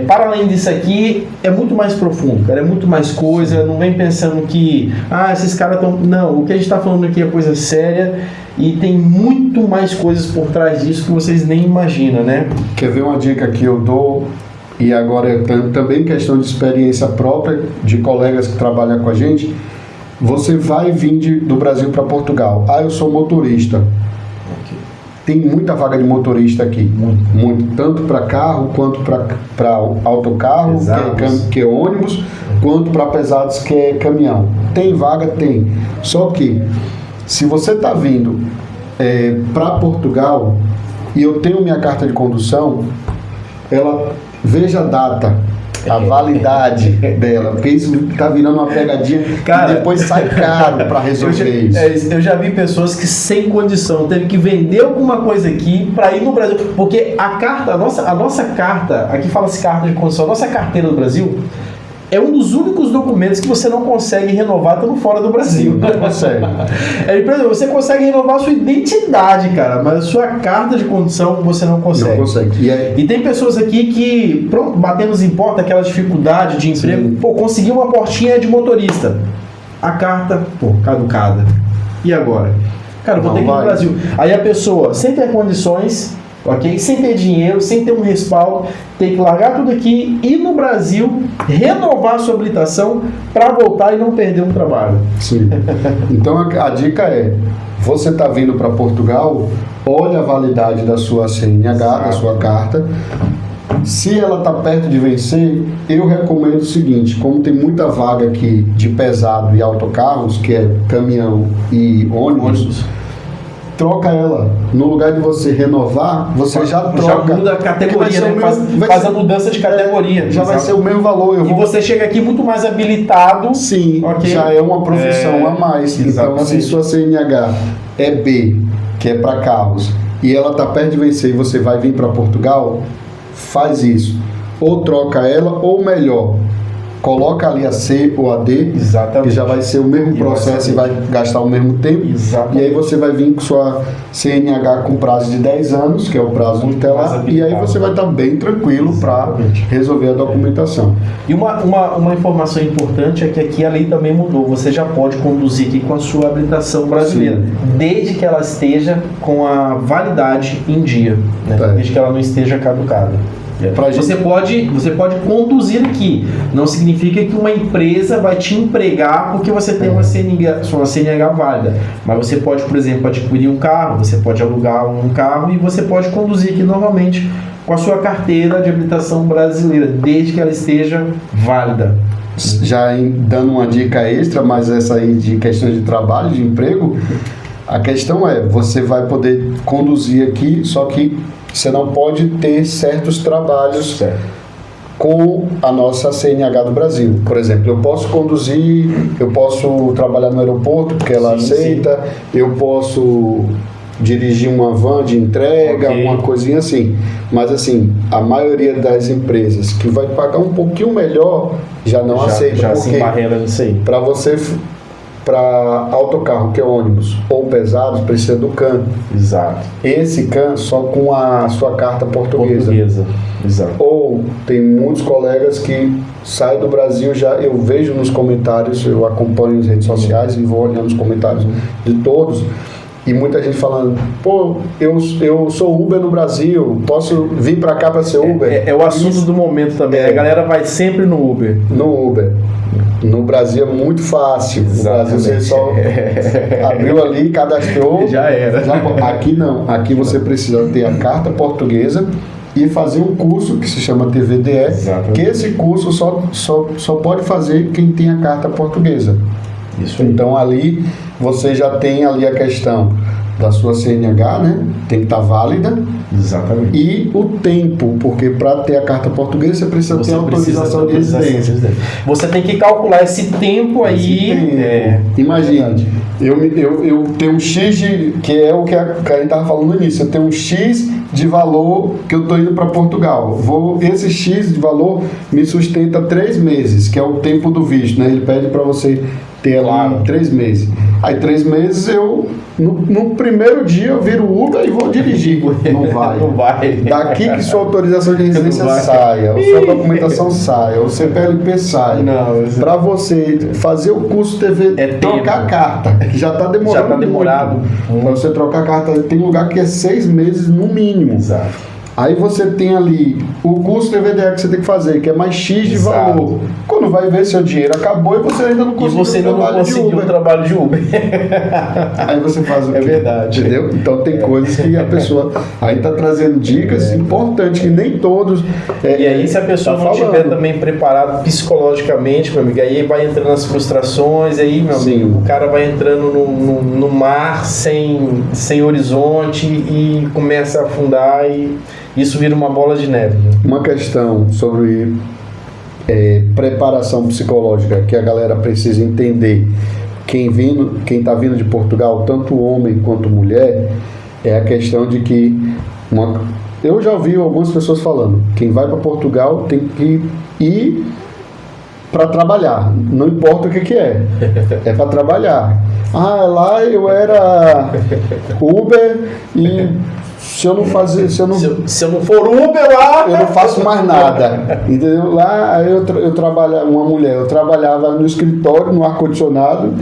para além disso aqui, é muito mais profundo, cara, é muito mais coisa, não vem pensando que, esses caras estão... Não, o que a gente está falando aqui é coisa séria e tem muito mais coisas por trás disso que vocês nem imaginam, né? Quer ver uma dica que eu dou, e agora é também questão de experiência própria, de colegas que trabalham com a gente, você vai vir do Brasil para Portugal. Eu sou motorista. Tem muita vaga de motorista aqui, muito, tanto para carro quanto para autocarro, que é ônibus, quanto para pesados, que é caminhão. Tem vaga? Tem. Só que, se você está vindo para Portugal e eu tenho minha carta de condução, veja a data, a validade dela, porque isso tá virando uma pegadinha, cara, e depois sai caro para resolver isso. Eu já vi pessoas que sem condição teve que vender alguma coisa aqui para ir no Brasil, porque a nossa carta, aqui fala-se carta de condução, a nossa carteira do Brasil é um dos únicos documentos que você não consegue renovar estando fora do Brasil. Não consegue. Por exemplo, você consegue renovar a sua identidade, cara, mas a sua carta de condução você não consegue. Não consegue. E tem pessoas aqui que, batendo em porta, aquela dificuldade de emprego, conseguiu uma portinha de motorista. A carta, caducada. E agora? Cara, eu vou ter que ir no Brasil. Aí a pessoa, sem ter condições... ok? Sem ter dinheiro, sem ter um respaldo, tem que largar tudo aqui, ir no Brasil, renovar a sua habilitação para voltar e não perder um trabalho. Sim. Então a dica é, você está vindo para Portugal, olha a validade da sua CNH, da sua carta. Se ela está perto de vencer, eu recomendo o seguinte, como tem muita vaga aqui de pesado e autocarros, que é caminhão e ônibus, troca ela. No lugar de você renovar, você já troca. Já muda a categoria, né? Faz a mudança de categoria. Já vai ser o mesmo valor. Você chega aqui muito mais habilitado. Sim, já é uma profissão a mais. Exatamente. Então, se sua CNH é B, que é para carros, e ela está perto de vencer e você vai vir para Portugal, faz isso. Ou troca ela, ou melhor, coloca ali a C ou a D, que já vai ser o mesmo processo e vai gastar o mesmo tempo. Exatamente. E aí você vai vir com sua CNH com prazo de 10 anos, que é o prazo tutelar, e aí você vai estar bem tranquilo para resolver a documentação. E uma informação importante é que aqui a lei também mudou. Você já pode conduzir aqui com a sua habilitação brasileira, desde que ela esteja com a validade em dia, né? Desde que ela não esteja caducada. Você pode conduzir aqui. Não significa que uma empresa vai te empregar porque você tem uma CNH válida. Mas você pode, por exemplo, adquirir um carro, você pode alugar um carro e você pode conduzir aqui novamente com a sua carteira de habilitação brasileira, desde que ela esteja válida. Já dando uma dica extra, mas essa aí de questão de trabalho, de emprego, a questão é, você vai poder conduzir aqui, só que você não pode ter certos trabalhos com a nossa CNH do Brasil. Por exemplo, eu posso conduzir, eu posso trabalhar no aeroporto, porque ela aceita, eu posso dirigir uma van de entrega, uma coisinha assim. Mas assim, a maioria das empresas que vai pagar um pouquinho melhor já não aceita. Já se barreira nisso aí. Para autocarro, que é ônibus ou pesados, precisa do CAN. Exato. Esse CAN só com a sua carta portuguesa. Exato. Ou tem muitos colegas que saem do Brasil, eu vejo nos comentários, eu acompanho as redes sociais e vou olhando os comentários de todos, E muita gente falando, pô, eu sou Uber no Brasil, posso vir para cá para ser Uber? É o assunto do momento também. A galera vai sempre no Uber. No Uber. No Brasil é muito fácil. Exatamente. No Brasil você só abriu ali, cadastrou. Já era. Aqui não. Aqui você precisa ter a carta portuguesa e fazer um curso que se chama TVDE. Exatamente. Que esse curso só pode fazer quem tem a carta portuguesa. Isso aí. Então ali você já tem ali a questão da sua CNH, né? Tem que estar válida. Exatamente. E o tempo, porque para ter a carta portuguesa você precisa ter autorização de residência. Você tem que calcular esse tempo aí. Imagine, eu tenho um X que é o que a gente estava falando no início, eu tenho um X de valor que eu estou indo para Portugal. Esse X de valor me sustenta 3 meses, que é o tempo do visto, né? Ele pede para você ter lá 3 meses. Aí 3 meses no primeiro dia eu viro Uber e vou dirigir. Não vai. Não vai. Daqui que sua autorização de residência saia, ou sua documentação saia, ou CPLP saia. Para você fazer o curso TV, trocar a carta, que já está demorando. Já está demorado. Para você trocar a carta, tem lugar que é 6 meses no mínimo. Exato. Aí você tem ali o custo TVDE que você tem que fazer, que é mais X de valor. Quando vai ver, seu dinheiro acabou e você ainda não conseguiu o trabalho de Uber. Aí você faz o quê? É verdade. Entendeu? Então tem coisas que a pessoa... Aí está trazendo dicas importantes, que nem todos... E aí se a pessoa não estiver também preparada psicologicamente, meu amigo, aí vai entrando nas frustrações, aí, meu amigo, o cara vai entrando no mar sem horizonte e começa a afundar e... Isso vira uma bola de neve. Uma questão sobre preparação psicológica que a galera precisa entender. Quem está vindo de Portugal, tanto homem quanto mulher, é a questão de que... eu já ouvi algumas pessoas falando, quem vai para Portugal tem que ir para trabalhar, não importa o que é para trabalhar. Lá eu era Uber e... Se eu não for Uber lá, eu não faço mais nada. Entendeu? Lá eu trabalhava, uma mulher, eu trabalhava no escritório, no ar-condicionado,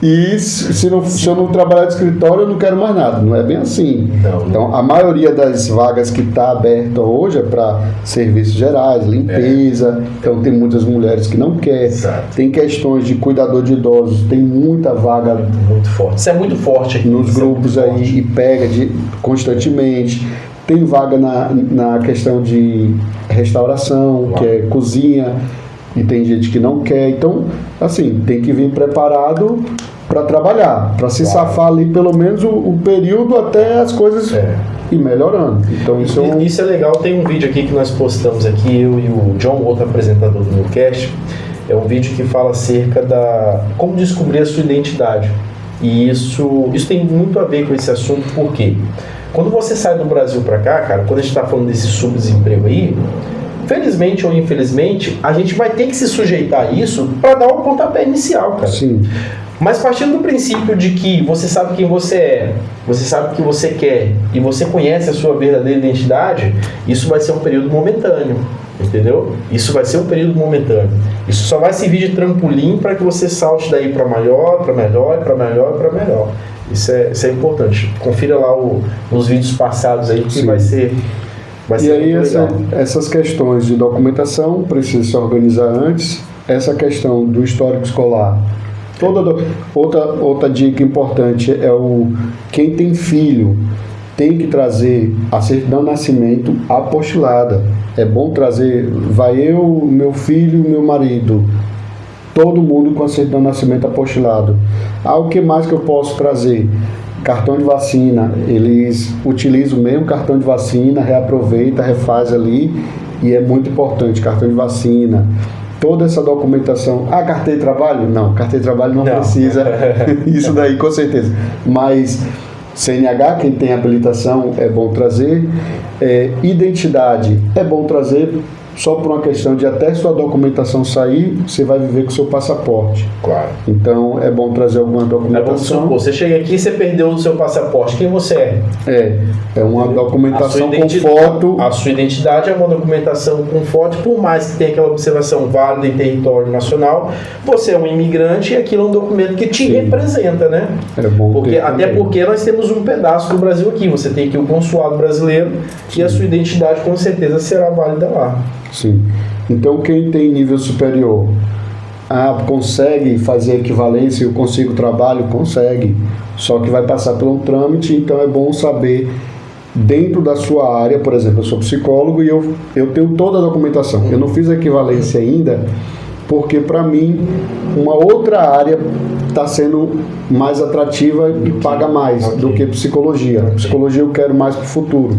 e se eu não trabalhar no escritório, eu não quero mais nada. Não é bem assim. Não. Então, a maioria das vagas que está aberta hoje é para serviços gerais, limpeza. Então, tem muitas mulheres que não querem. Exato. Tem questões de cuidador de idosos, tem muita vaga. Muito forte. Isso é muito forte aqui. Nos grupos aí, e pega constantemente. Tem vaga na questão de restauração, que é cozinha, e tem gente que não quer. Então, assim, tem que vir preparado para trabalhar, para se safar ali pelo menos o período até as coisas ir melhorando. Então, isso é legal. Tem um vídeo aqui que nós postamos aqui, eu e o John, outro apresentador do Newcast. É um vídeo que fala acerca da como descobrir a sua identidade. E isso tem muito a ver com esse assunto, porque quando você sai do Brasil para cá, cara, quando a gente está falando desse subdesemprego aí, felizmente ou infelizmente, a gente vai ter que se sujeitar a isso para dar um pontapé inicial, cara. Sim. Mas partindo do princípio de que você sabe quem você é, você sabe o que você quer e você conhece a sua verdadeira identidade, isso vai ser um período momentâneo, entendeu? Isso vai ser um período momentâneo. Isso só vai servir de trampolim para que você salte daí para maior, para melhor, para melhor, para melhor. Isso é importante. Confira lá nos vídeos passados aí que vai ser e aí essas questões de documentação precisa se organizar antes. Essa questão do histórico escolar. Outra dica importante é quem tem filho tem que trazer a certidão de nascimento apostilada. É bom trazer, vai eu, meu filho e meu marido, todo mundo com a certidão de nascimento apostilado. O que mais que eu posso trazer? Cartão de vacina, eles utilizam o mesmo cartão de vacina, reaproveita, refaz ali, e é muito importante, cartão de vacina. Toda essa documentação. Carteira de trabalho? Não, carteira de trabalho não precisa. Isso daí, com certeza. Mas CNH, quem tem habilitação, é bom trazer. Identidade, é bom trazer. só por uma questão de até sua documentação sair, você vai viver com o seu passaporte. Claro. Então é bom trazer alguma documentação. Você chega aqui e você perdeu o seu passaporte. Quem você é? É uma documentação com foto. A sua identidade é uma documentação com foto, por mais que tenha aquela observação válida em território nacional, você é um imigrante e aquilo é um documento que te representa, né? É bom até porque nós temos um pedaço do Brasil aqui. Você tem aqui o consulado brasileiro e a sua identidade com certeza será válida lá. Sim. Então quem tem nível superior consegue fazer equivalência, eu consigo trabalho? Consegue. Só que vai passar por um trâmite, então é bom saber dentro da sua área. Por exemplo, eu sou psicólogo e eu tenho toda a documentação. Eu não fiz a equivalência ainda, porque para mim uma outra área está sendo mais atrativa e paga mais do que psicologia. Psicologia eu quero mais para o futuro.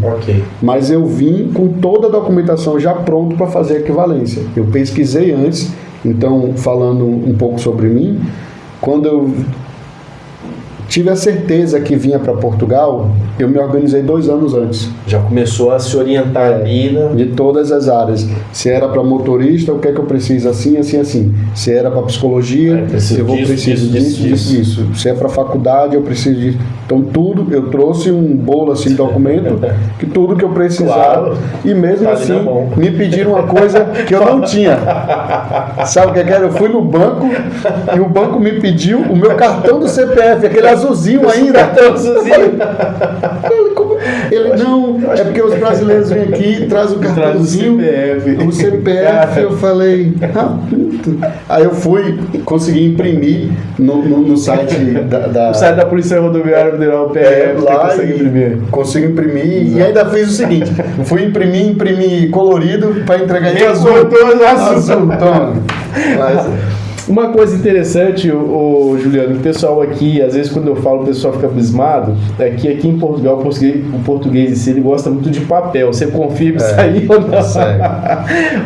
Mas eu vim com toda a documentação já pronto para fazer a equivalência. Eu pesquisei antes, então falando um pouco sobre mim, quando eu tive a certeza que vinha para Portugal, eu me organizei 2 anos antes. Já começou a se orientar ali, né? De todas as áreas. Se era para motorista, o que é que eu preciso? Assim, assim, assim. Se era para psicologia, eu vou preciso disso. Se é para faculdade, eu preciso disso. Então tudo, eu trouxe um bolo assim de documento, que tudo que eu precisava. Claro. E mesmo assim, me pediram uma coisa que eu não tinha. Sabe o que era? Eu fui no banco e o banco me pediu o meu cartão do CPF, aquele azulzinho ainda. Cartão azulzinho. Ele não, é porque os brasileiros vêm aqui e trazem o cartãozinho, o CPF. Eu falei, aí eu fui, consegui imprimir no site no site da Polícia Rodoviária Federal, PF, lá, consigo imprimir. Exato. E ainda fiz o seguinte, fui imprimir colorido para entregar em azul. Mas uma coisa interessante, o Juliano, que o pessoal aqui, às vezes quando eu falo, o pessoal fica abismado, é que aqui em Portugal, o português em si, ele gosta muito de papel. Você confirma isso aí ou não?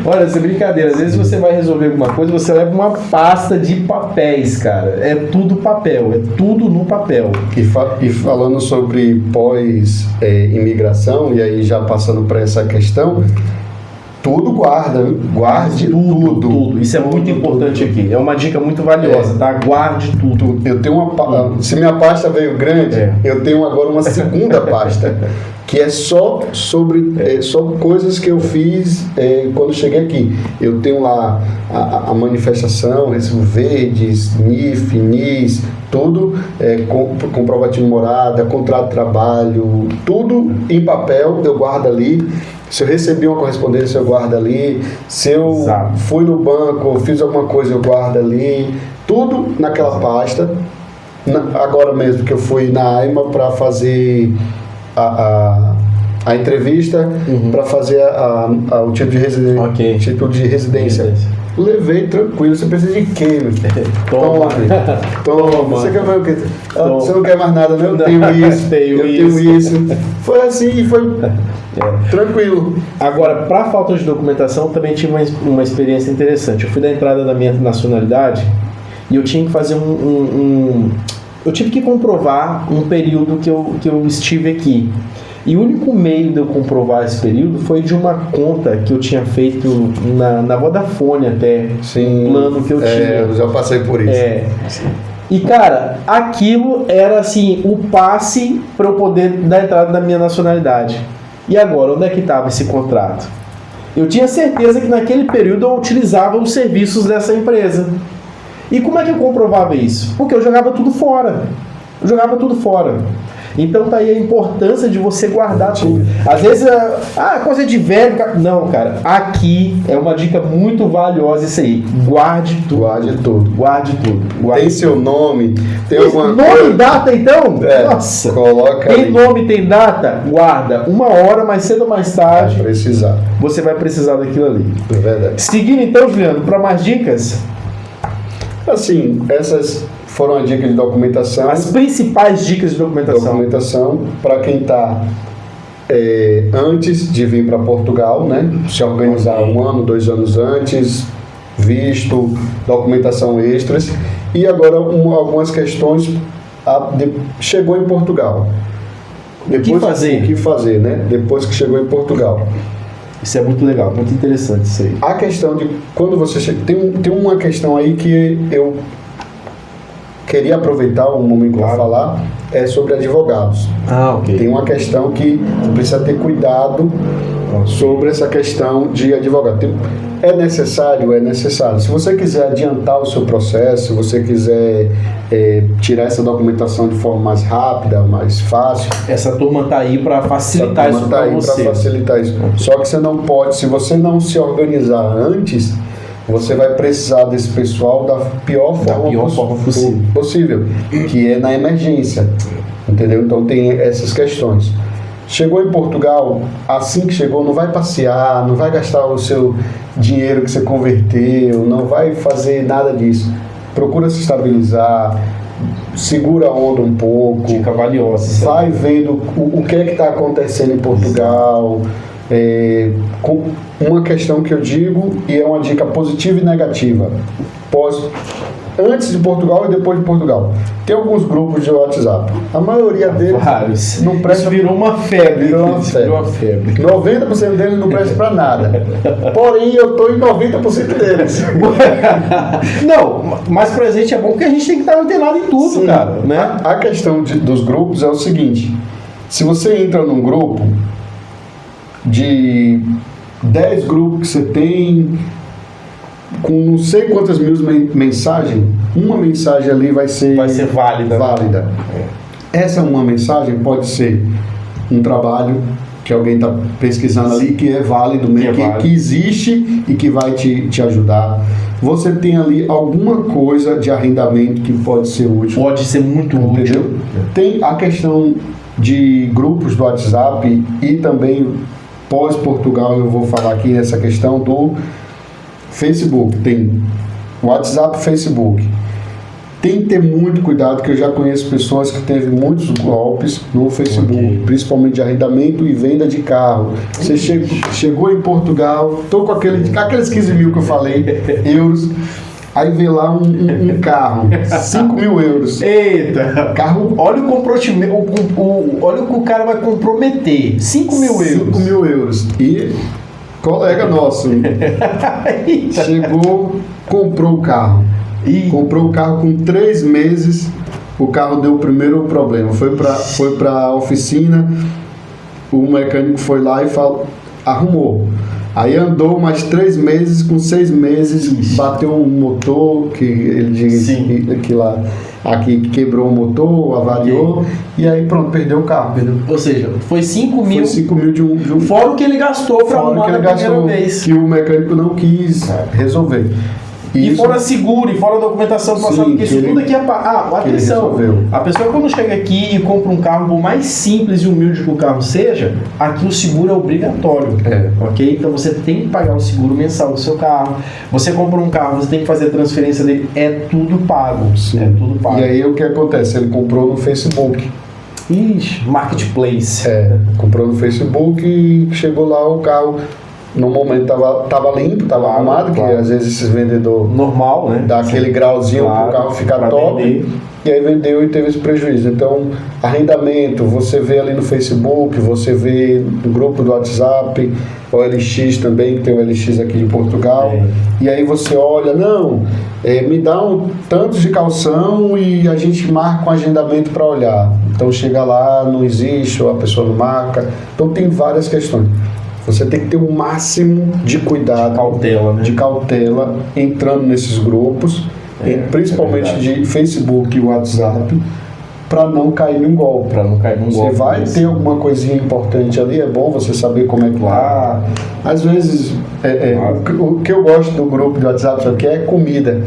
Olha, essa brincadeira. Às vezes você vai resolver alguma coisa, você leva uma pasta de papéis, cara. É tudo papel, é tudo no papel. E falando sobre pós-imigração, e aí já passando para essa questão, tudo guarde tudo. Isso é muito importante aqui. É uma dica muito valiosa, tá? Guarde tudo. Eu tenho se minha pasta veio grande, eu tenho agora uma segunda pasta, que é só sobre coisas que eu fiz quando cheguei aqui. Eu tenho lá a manifestação, recibo verde, SNIF, NIS, tudo, comprovativo de morada, contrato de trabalho, tudo em papel, eu guardo ali. Se eu recebi uma correspondência, eu guardo ali. Se eu fui no banco, fiz alguma coisa, eu guardo ali. Tudo naquela pasta. Agora mesmo que eu fui na AIMA para fazer a entrevista, para fazer o título de residência. Título de residência. Levei tranquilo. Você precisa de quê, meu filho? Toma. Você quer ver o quê? Você não quer mais nada, não? Eu tenho isso. Tenho isso. Foi assim, foi tranquilo. Agora, para falta de documentação, também tive uma experiência interessante. Eu fui da entrada da minha nacionalidade e eu tinha que fazer eu tive que comprovar um período que eu estive aqui. E o único meio de eu comprovar esse período foi de uma conta que eu tinha feito na Vodafone até. Sim, um plano que eu tinha. Eu já passei por isso. E, cara, aquilo era assim, o passe para eu poder dar entrada na minha nacionalidade. E agora, onde é que estava esse contrato? Eu tinha certeza que naquele período eu utilizava os serviços dessa empresa. E como é que eu comprovava isso? Porque eu jogava tudo fora. Então tá aí a importância de você guardar tudo. Às vezes, coisa de velho. Não, cara. Aqui é uma dica muito valiosa isso aí. Guarde tudo. Tem seu nome? Tem nome e data, então? Nossa. Coloca tem ali. Nome, tem data? Guarda. 1 hora, mais cedo ou mais tarde. Vai precisar. Você vai precisar daquilo ali. É verdade. Seguindo então, Juliano, para mais dicas? Assim, essas foram a dica de documentação. As principais dicas de documentação. Documentação para quem está antes de vir para Portugal, né? Se organizar 1 ano, 2 anos antes, visto, documentação extras. E agora algumas questões. Chegou em Portugal. O que fazer, né? Depois que chegou em Portugal. Isso é muito legal, muito interessante isso aí. A questão de quando você chega, tem uma questão aí que eu queria aproveitar o momento para falar, é sobre advogados. Ok. Tem uma questão que você precisa ter cuidado sobre essa questão de advogado. É necessário? É necessário. Se você quiser adiantar o seu processo, se você quiser tirar essa documentação de forma mais rápida, mais fácil... Essa turma está aí para facilitar isso para você. Facilitar isso. Só que você não pode, se você não se organizar antes, você vai precisar desse pessoal da pior forma possível, que é na emergência. Entendeu? Então tem essas questões. Chegou em Portugal, assim que chegou, não vai passear, não vai gastar o seu dinheiro que você converteu, não vai fazer nada disso. Procura se estabilizar, segura a onda um pouco. Dica valiosa. Vai vendo o que é que está acontecendo em Portugal. Uma questão que eu digo, e é uma dica positiva e negativa. Antes de Portugal e depois de Portugal. Tem alguns grupos de WhatsApp. A maioria deles não presta. Isso virou uma febre. Virou uma febre. 90% deles não presta para nada. Porém, eu estou em 90% deles. Não, mas pra gente é bom porque a gente tem que estar antenado em tudo, sim, cara. Né? A questão dos grupos é o seguinte: se você entra num grupo de 10 grupos que você tem, com não sei quantas mil mensagens, uma mensagem ali vai ser válida. Essa uma mensagem pode ser um trabalho que alguém está pesquisando ali, que é válido mesmo, que existe e que vai te ajudar. Você tem ali alguma coisa de arrendamento que pode ser útil. Pode ser muito útil. Tem a questão de grupos do WhatsApp e também pós-Portugal eu vou falar aqui nessa questão do Facebook. Tem WhatsApp, Facebook. Tem que ter muito cuidado, que eu já conheço pessoas que teve muitos golpes no Facebook, principalmente de arrendamento e venda de carro. Você chegou em Portugal, estou com aqueles 15 mil que eu falei, euros, aí vê lá um carro, 5 mil euros. Eita! Carro, olha o comprometimento, olha o que o cara vai comprometer, 5 mil euros. 5 mil euros. E colega nosso chegou, comprou o carro. Comprou o carro com 3 meses, o carro deu o primeiro problema. Foi para a oficina, o mecânico foi lá e arrumou. Aí andou mais 3 meses, com 6 meses bateu um motor, que ele diz que quebrou o motor, avariou, e aí pronto, perdeu o carro. Ou seja, foi 5 mil. Foi 5 mil de um... Fora o que ele gastou para arrumar na primeira vez. Que o mecânico não quis resolver. E fora seguro, e fora documentação passada, porque isso tudo aqui é... atenção, a pessoa quando chega aqui e compra um carro, por mais simples e humilde que o carro seja, aqui o seguro é obrigatório, ok? Então você tem que pagar o seguro mensal do seu carro. Você compra um carro, você tem que fazer a transferência dele, é tudo pago. Sim. É tudo pago. E aí o que acontece? Ele comprou no Facebook. Ixi, marketplace. Comprou no Facebook e chegou lá o carro... No momento tava limpo, tava arrumado, que às vezes esses vendedores normal, né? Dá aquele grauzinho para o carro ficar top, vender. E aí vendeu e teve esse prejuízo. Então, arrendamento, você vê ali no Facebook, você vê no grupo do WhatsApp, o LX também, que tem o LX aqui de Portugal, e aí você olha, me dá tantos de calção e a gente marca um agendamento para olhar. Então chega lá, não existe, ou a pessoa não marca. Então tem várias questões. Você tem que ter o máximo de cuidado, de cautela entrando nesses grupos, principalmente de Facebook e WhatsApp, para não cair num golpe. Você vai ter alguma coisinha importante ali, é bom você saber como é que tá. Às vezes, o que eu gosto do grupo de WhatsApp aqui é comida.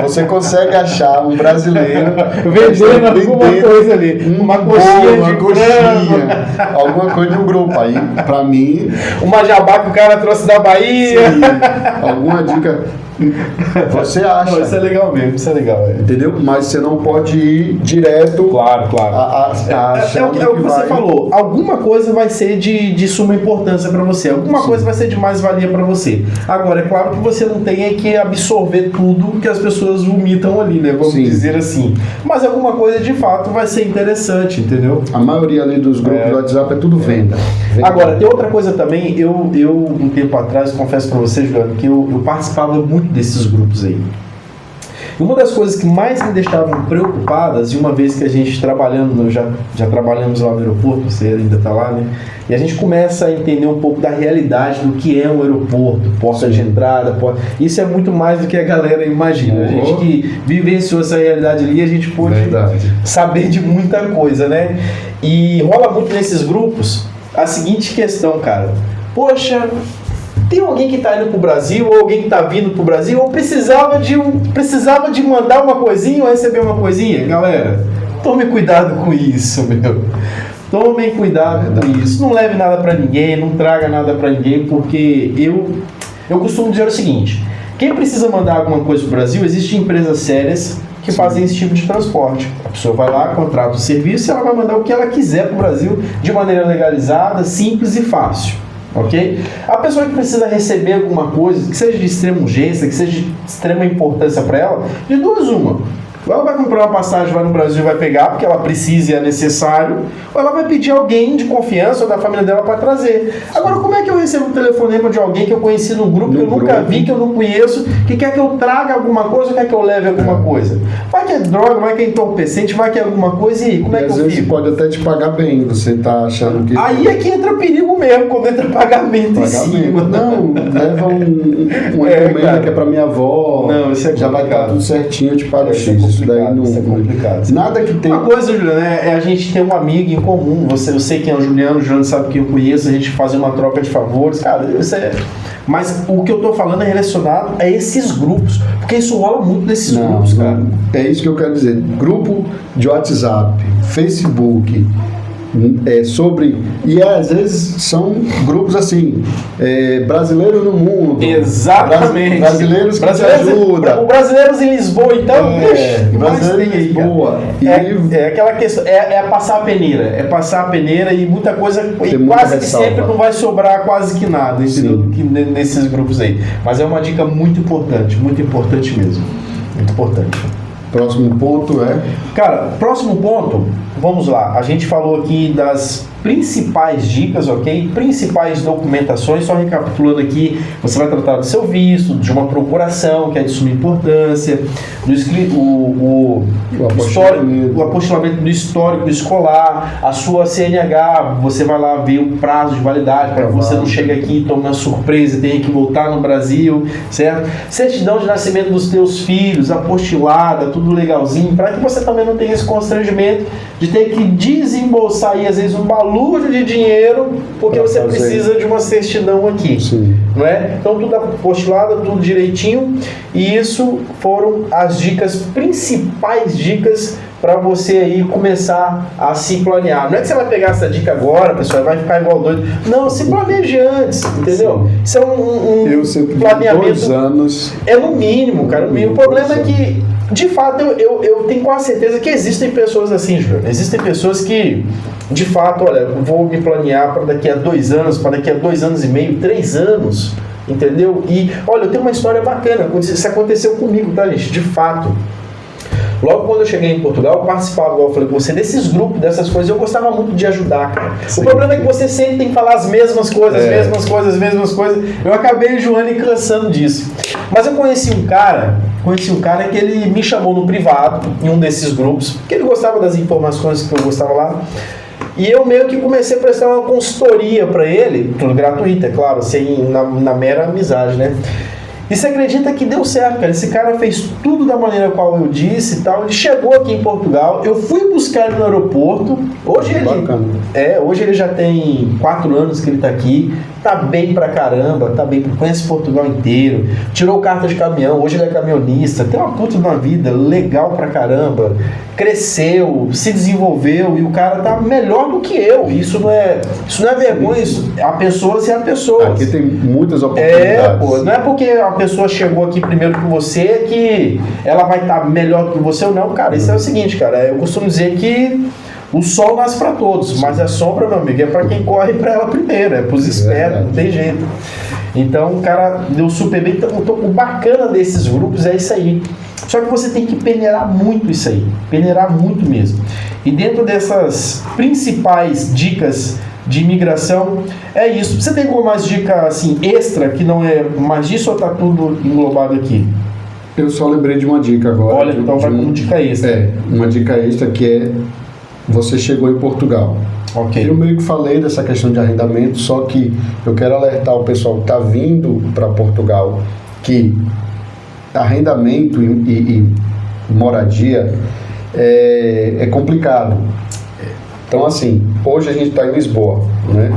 Você consegue achar um brasileiro vendendo alguma coisa ali, uma coxinha, alguma coisa de um grupo. Aí, pra mim, uma jabá que o cara trouxe da Bahia. Sim, alguma dica. Você acha. Não, isso é legal mesmo, isso é legal. Entendeu? Mas você não pode ir direto. Claro. É o que você falou. Alguma coisa vai ser de suma importância para você. Alguma coisa vai ser de mais-valia para você. Agora, é claro que você não tem que absorver tudo que as pessoas vomitam ali, né? Vamos dizer assim. Mas alguma coisa, de fato, vai ser interessante, entendeu? A maioria ali dos grupos do WhatsApp é tudo venda. Agora, tem outra coisa também. Eu um tempo atrás, confesso para você, Juliano, que eu participava muito desses grupos aí. E uma das coisas que mais me deixavam preocupadas, e uma vez que a gente trabalhando, já trabalhamos lá no aeroporto, você ainda está lá, né? E a gente começa a entender um pouco da realidade do que é um aeroporto, porta de entrada, isso é muito mais do que a galera imagina. A gente que vivenciou essa realidade ali, a gente pôde saber de muita coisa, né? E rola muito nesses grupos a seguinte questão, cara. Poxa, tem alguém que está indo para o Brasil, ou alguém que está vindo para o Brasil, ou precisava de mandar uma coisinha ou receber uma coisinha? Galera, tome cuidado com isso, meu. Tomem cuidado com isso. Não leve nada para ninguém, não traga nada para ninguém, porque eu costumo dizer o seguinte: quem precisa mandar alguma coisa para o Brasil, existem empresas sérias que fazem esse tipo de transporte. A pessoa vai lá, contrata o serviço e ela vai mandar o que ela quiser para o Brasil de maneira legalizada, simples e fácil. Ok? A pessoa que precisa receber alguma coisa, que seja de extrema urgência, que seja de extrema importância para ela, de duas uma. Ou ela vai comprar uma passagem, vai no Brasil e vai pegar, porque ela precisa e é necessário, ou ela vai pedir alguém de confiança ou da família dela para trazer. Agora, como é que eu recebo um telefonema de alguém que eu conheci no grupo, que eu nunca vi, que eu não conheço, que quer que eu traga alguma coisa ou quer que eu leve alguma coisa? Vai que é droga, vai que é entorpecente, vai que é alguma coisa, e aí, como é que eu fico? Às vezes pode até te pagar bem, você tá achando que... Aí é que entra perigo mesmo, quando entra pagamento em cima. Não, leva uma encomenda que é pra minha avó, não, isso é já vai estar tudo certinho, eu te pago X. Isso daí não é complicado. Nada que tem. Uma coisa, Juliano, é a gente ter um amigo em comum. Eu sei quem é o Juliano sabe quem eu conheço, a gente fazer uma troca de favores, cara, isso é... Mas o que eu tô falando é relacionado a esses grupos, porque isso rola muito nesses grupos, cara. É isso que eu quero dizer. Grupo de WhatsApp, Facebook, e às vezes são grupos assim, brasileiros no mundo. Exatamente. Brasileiros que te ajudam. O Brasileiros em Lisboa, então, brasileiros em Lisboa. É aquela questão, é passar a peneira. É passar a peneira e muita coisa, e quase que sempre não vai sobrar quase que nada, entendeu? Nesses grupos aí. Mas é uma dica muito importante mesmo. Muito importante. Próximo ponto é? Cara, próximo ponto, vamos lá. A gente falou aqui das principais dicas, ok? Principais documentações, só recapitulando aqui, você vai tratar do seu visto, de uma procuração, que é de suma importância, o apostilamento do histórico escolar, a sua CNH, você vai lá ver o prazo de validade, para que você não chegue aqui e tome uma surpresa e tenha que voltar no Brasil, certo? Certidão de nascimento dos teus filhos, apostilada, tudo legalzinho, para que você também não tenha esse constrangimento de ter que desembolsar aí, às vezes, um balúrdio de dinheiro, porque você precisa de uma certidão aqui. Sim. Não é? Então, tudo apostilado, tudo direitinho, e isso foram as principais dicas para você aí começar a se planear. Não é que você vai pegar essa dica agora, pessoal, vai ficar igual doido. Não, se planeje antes, entendeu? Sim. Isso é um planeamento. 2 anos. É no mínimo, cara. O problema é que, de fato, eu tenho quase certeza que existem pessoas assim, Júlio. Existem pessoas que, de fato, olha, eu vou me planear para daqui a 2 anos, para daqui a 2 anos e meio, 3 anos, entendeu? E, olha, eu tenho uma história bacana. Isso aconteceu comigo, tá, gente? De fato. Logo quando eu cheguei em Portugal, eu participava, igual eu falei com você, desses grupos, dessas coisas, eu gostava muito de ajudar, cara. Sim. O problema é que você sempre tem que falar as mesmas coisas, mesmas coisas. Eu acabei enjoando e cansando disso. Mas eu conheci um cara que ele me chamou no privado, em um desses grupos, porque ele gostava das informações que eu gostava lá. E eu meio que comecei a prestar uma consultoria para ele, tudo gratuito, é claro, assim, na mera amizade, né? E você acredita que deu certo, cara? Esse cara fez tudo da maneira qual eu disse e tal. Ele chegou aqui em Portugal, eu fui buscar ele no aeroporto. Hoje ele já tem 4 anos que ele tá aqui. Tá bem pra caramba, conhece Portugal inteiro. Tirou carta de caminhão, hoje ele é caminhonista. Tem uma puta de uma vida legal pra caramba. Cresceu, se desenvolveu e o cara tá melhor do que eu. Isso não é vergonha, isso. A pessoa ser a pessoa. Aqui tem muitas oportunidades. Não é porque a pessoa chegou aqui primeiro que você, que ela vai estar melhor do que você ou não, cara. Isso é o seguinte, cara, eu costumo dizer que o sol nasce para todos, mas a sombra, meu amigo, é para quem corre para ela primeiro, é pros espertos, não tem jeito. Então o cara deu super bem. Então, o bacana desses grupos é isso aí. Só que você tem que peneirar muito isso aí, peneirar muito mesmo. E dentro dessas principais dicas de imigração, é isso. Você tem alguma mais dica assim, extra, que não é mais disso ou tá tudo englobado aqui? Eu só lembrei de uma dica agora. Olha, então vai com dica extra. Uma dica extra que é: você chegou em Portugal. Ok. Eu meio que falei dessa questão de arrendamento, só que eu quero alertar o pessoal que está vindo para Portugal que arrendamento e moradia é complicado. Então, assim, hoje a gente está em Lisboa, né?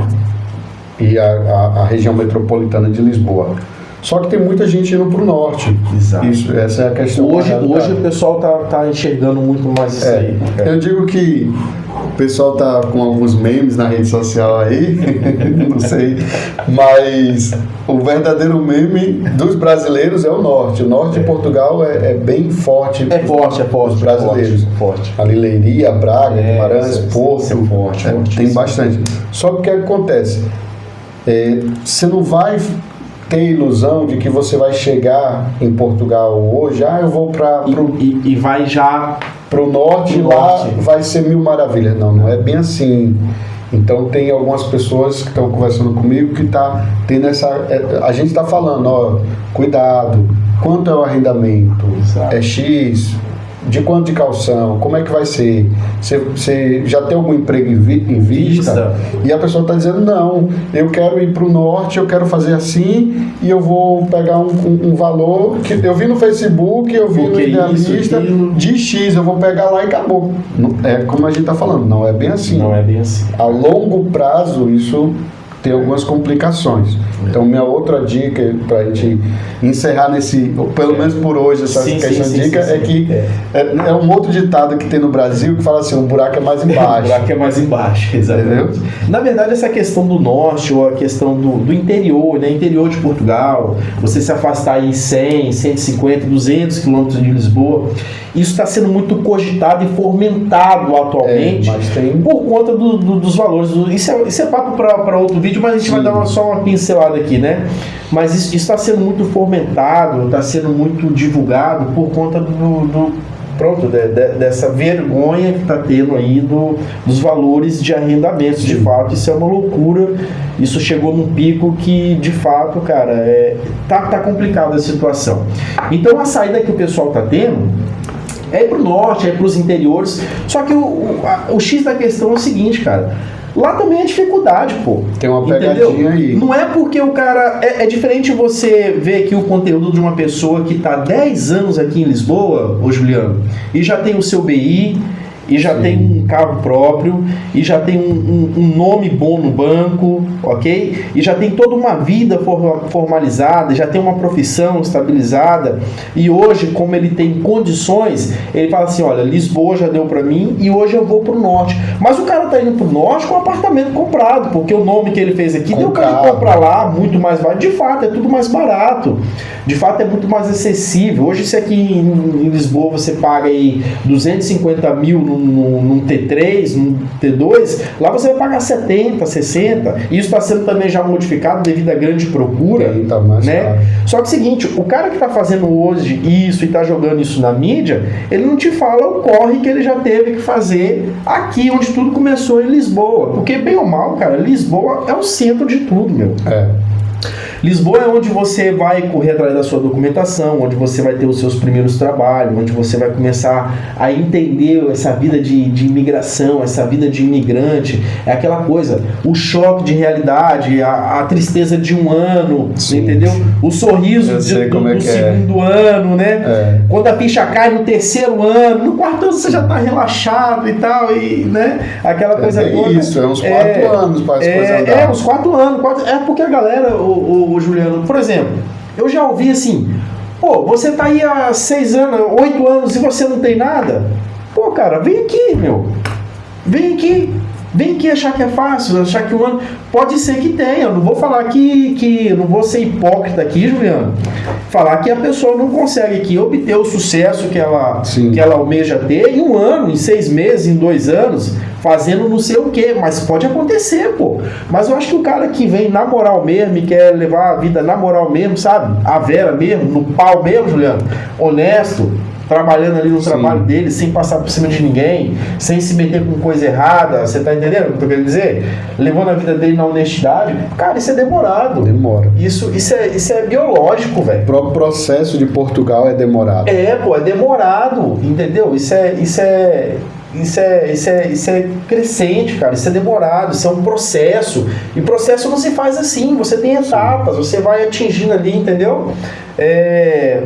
E a região metropolitana de Lisboa. Só que tem muita gente indo para o norte. Exato. Essa é a questão. Hoje o pessoal tá enxergando muito mais isso aí. Eu digo que o pessoal tá com alguns memes na rede social aí, não sei, mas o verdadeiro meme dos brasileiros é o norte. O norte de Portugal é bem forte. É forte. Os brasileiros. Forte. Ali Leiria, Braga, Guimarães, Porto. É forte. Tem bastante. Só que o que acontece? Você não vai ter ilusão de que você vai chegar em Portugal hoje, eu vou para e vai já para o norte e lá vai ser mil maravilhas. Não é bem assim. Então tem algumas pessoas que estão conversando comigo que tá tendo essa... a gente está falando, ó, cuidado, quanto é o arrendamento? Exato. É X? De quanto de calção? Como é que vai ser? Você já tem algum emprego em vista? E a pessoa está dizendo, não, eu quero ir para o norte, eu quero fazer assim, e eu vou pegar um valor que eu vi no Facebook, eu vi no Idealista, de X, eu vou pegar lá e acabou. É como a gente está falando, não é bem assim. Não é bem assim. A longo prazo, isso tem algumas complicações. Então, minha outra dica para a gente encerrar pelo menos por hoje, essa questão de dica, é que é um outro ditado que tem no Brasil que fala assim, o buraco é mais embaixo. O buraco é mais embaixo, exatamente. Entendeu? Na verdade, essa questão do norte ou a questão do interior, né, interior de Portugal, você se afastar em 100, 150, 200 quilômetros de Lisboa, isso está sendo muito cogitado e fomentado atualmente por conta dos valores. Isso é papo para outro vídeo, mas a gente vai dar só uma pincelada aqui, né? Mas isso está sendo muito fomentado, está sendo muito divulgado por conta dessa vergonha que está tendo aí dos valores de arrendamentos. De fato, isso é uma loucura. Isso chegou num pico que, de fato, cara, tá complicada a situação. Então, a saída que o pessoal está tendo é ir para o norte, é ir para os interiores. Só que o X da questão é o seguinte, cara. Lá também é dificuldade, pô. Tem uma pegadinha aí. Não é porque o cara... É diferente você ver aqui o conteúdo de uma pessoa que está 10 anos aqui em Lisboa, ô Juliano, e já tem o seu BI, e já tem um carro próprio, e já tem um nome bom no banco, ok? E já tem toda uma vida formalizada, já tem uma profissão estabilizada, e hoje, como ele tem condições, ele fala assim, olha, Lisboa já deu pra mim, e hoje eu vou pro norte. Mas o cara tá indo pro norte com um apartamento comprado, porque o nome que ele fez aqui deu pra ele comprar lá, muito mais barato. De fato, é tudo mais barato. De fato, é muito mais acessível. Hoje, se aqui em Lisboa você paga aí 250 mil num T3, num T2, lá você vai pagar 70, 60. Isso está sendo também já modificado devido à grande procura. Tá mais né? Claro. Só que é o seguinte, o cara que está fazendo hoje isso e está jogando isso na mídia, ele não te fala o corre que ele já teve que fazer aqui, onde tudo começou em Lisboa. Porque, bem ou mal, cara, Lisboa é o centro de tudo, meu. Lisboa é onde você vai correr atrás da sua documentação, onde você vai ter os seus primeiros trabalhos, onde você vai começar a entender essa vida de imigração, essa vida de imigrante. É aquela coisa, o choque de realidade, a tristeza de um ano, entendeu? O sorriso do segundo ano, né? Quando a ficha cai no terceiro ano, no quarto ano você já está relaxado e tal, e, né? Aquela coisa toda. Isso, uns 4 anos para as coisas andarem. Uns 4 anos. É porque a galera, o Juliano, por exemplo, eu já ouvi assim, pô, você tá aí há 6 anos, 8 anos e você não tem nada? Pô, cara, vem aqui, meu. Vem aqui. Vem aqui achar que é fácil, achar que um ano... Pode ser que tenha, eu não vou falar eu não vou ser hipócrita aqui, Juliano, falar que a pessoa não consegue aqui obter o sucesso que ela almeja ter em um ano, em 6 meses, em 2 anos, fazendo não sei o que, mas pode acontecer, pô. Mas eu acho que o cara que vem na moral mesmo e quer levar a vida na moral mesmo, sabe? A vera mesmo, no pau mesmo, Juliano, honesto, trabalhando ali no trabalho dele, sem passar por cima de ninguém, sem se meter com coisa errada, você tá entendendo o que eu tô querendo dizer? Levando a vida dele na honestidade, cara, isso é demorado. Demora. Isso é biológico, velho. O próprio processo de Portugal é demorado. É demorado, entendeu? Isso é crescente, cara. Isso é demorado, isso é um processo. E processo não se faz assim, você tem etapas, você vai atingindo ali, entendeu?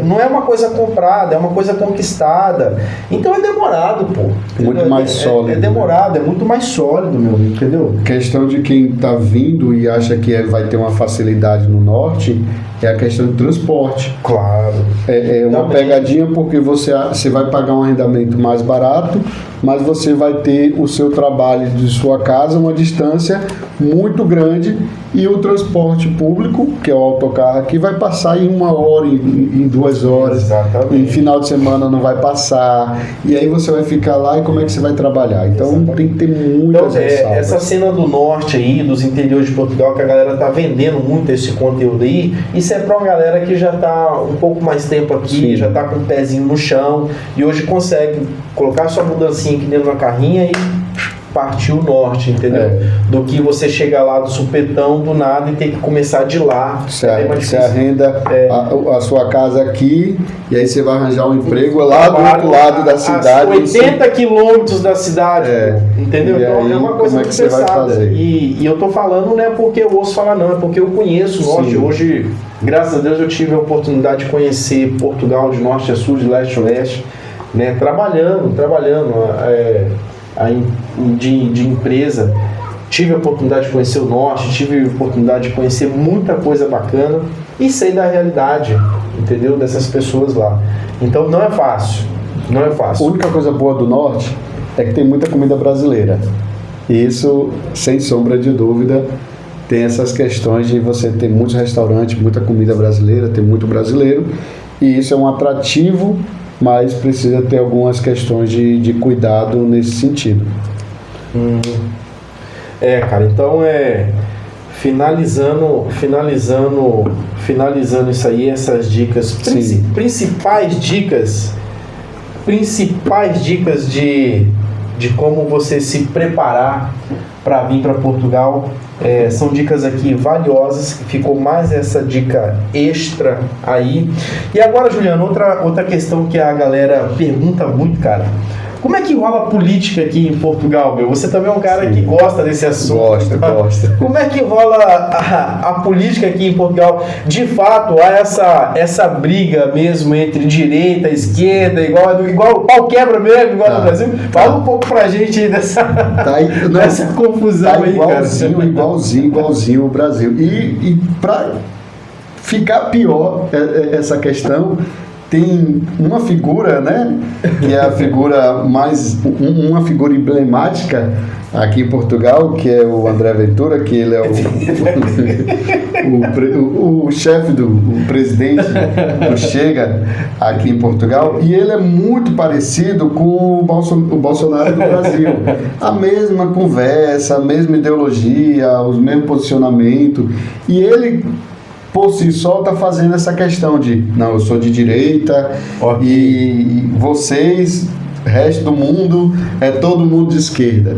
Não é uma coisa comprada, é uma coisa conquistada. Então é demorado, pô. Muito mais sólido. É demorado, é muito mais sólido, meu amigo, entendeu? Questão de quem está vindo e acha que vai ter uma facilidade no norte é a questão do transporte. Claro. É uma pegadinha porque você vai pagar um arrendamento mais barato, mas você vai ter o seu trabalho de sua casa uma distância muito grande e o transporte público, que é o autocarro aqui, vai passar em 1 hora, em 2 horas. Exatamente. Em final de semana não vai passar. E aí você vai ficar lá e como é que você vai trabalhar? Então tem que ter muitas ressalvas. Essa cena do norte aí, dos interiores de Portugal, que a galera tá vendendo muito esse conteúdo aí, isso é pra uma galera que já tá um pouco mais tempo aqui, já tá com o pezinho no chão e hoje consegue colocar sua mudancinha aqui dentro da carrinha e partir o norte, entendeu? Do que você chegar lá do supetão do nada e ter que começar de lá. Você arrenda a sua casa aqui e aí você vai arranjar um emprego lá do outro lado da cidade. 80 quilômetros da cidade, entendeu? Então aí, é uma coisa muito pesada. E eu tô falando não é porque eu ouço falar não, é porque eu conheço o norte. Hoje, graças a Deus, eu tive a oportunidade de conhecer Portugal de norte a sul, de leste a oeste, né? Trabalhando de empresa, tive a oportunidade de conhecer o norte, tive a oportunidade de conhecer muita coisa bacana e sei da realidade, entendeu? Dessas pessoas lá. Então não é fácil, não é fácil. A única coisa boa do norte é que tem muita comida brasileira. E isso, sem sombra de dúvida, tem essas questões de você ter muitos restaurantes, muita comida brasileira, tem muito brasileiro, e isso é um atrativo, mas precisa ter algumas questões de cuidado nesse sentido. Cara, então finalizando isso aí, essas dicas, principais dicas de como você se preparar para vir para Portugal, são dicas aqui valiosas, ficou mais essa dica extra aí. E agora, Juliano, outra questão que a galera pergunta muito, cara. Como é que rola a política aqui em Portugal, meu? Você também é um cara que gosta desse assunto. Gosta. Como é que rola a política aqui em Portugal? De fato, há essa briga mesmo entre direita e esquerda, igual o pau quebra mesmo, igual no Brasil? Fala um pouco pra gente aí dessa confusão aí, cara. Igualzinho o Brasil. E pra ficar pior essa questão, tem uma figura, né, que é a figura uma figura emblemática aqui em Portugal, que é o André Ventura, que ele é o chefe o presidente do Chega aqui em Portugal, e ele é muito parecido com o Bolsonaro do Brasil. A mesma conversa, a mesma ideologia, os mesmos posicionamentos, e ele por si só está fazendo essa questão de não, eu sou de direita e vocês, resto do mundo, é todo mundo de esquerda.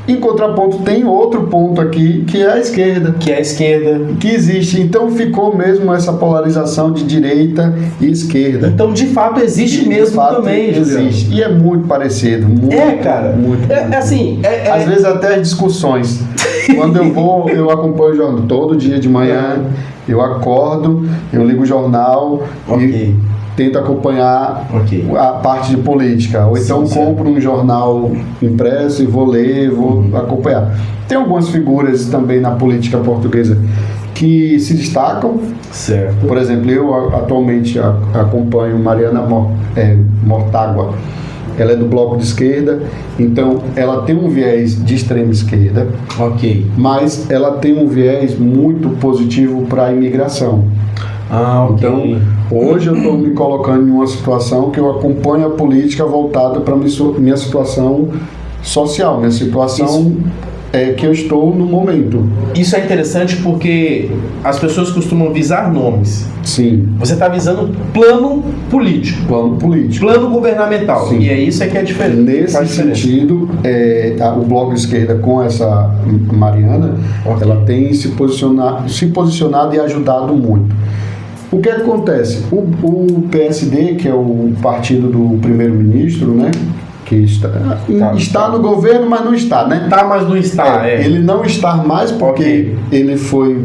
Em contraponto, tem outro ponto aqui, que é a esquerda. Que existe. Então, ficou mesmo essa polarização de direita e esquerda. Então, de fato, existe mesmo também, existe. E é muito parecido. Cara. Muito. Às vezes, até as discussões. Quando eu acompanho o jornal todo dia de manhã, eu acordo, eu ligo o jornal e tento acompanhar a parte de política. Ou então compro um jornal impresso e vou ler, vou acompanhar. Tem algumas figuras também na política portuguesa que se destacam. Certo. Por exemplo, eu atualmente acompanho Mariana Mortágua, ela é do bloco de esquerda, então ela tem um viés de extrema esquerda, Ok. mas ela tem um viés muito positivo para a imigração. Ah, ok. Então, hoje eu estou me colocando em uma situação que eu acompanho a política voltada para minha situação social, minha situação que eu estou no momento. Isso é interessante porque as pessoas costumam visar nomes. Sim. Você está visando plano político, Plano político. plano governamental. Sim. E é isso que é diferente. Nesse sentido, o Bloco de Esquerda com essa Mariana, Ok. ela tem se posicionado e ajudado muito. O que acontece? O PSD, que é o partido do primeiro-ministro, né? Que está no governo, mas não está, né? Tá, mas não está. Ele não está mais porque ele foi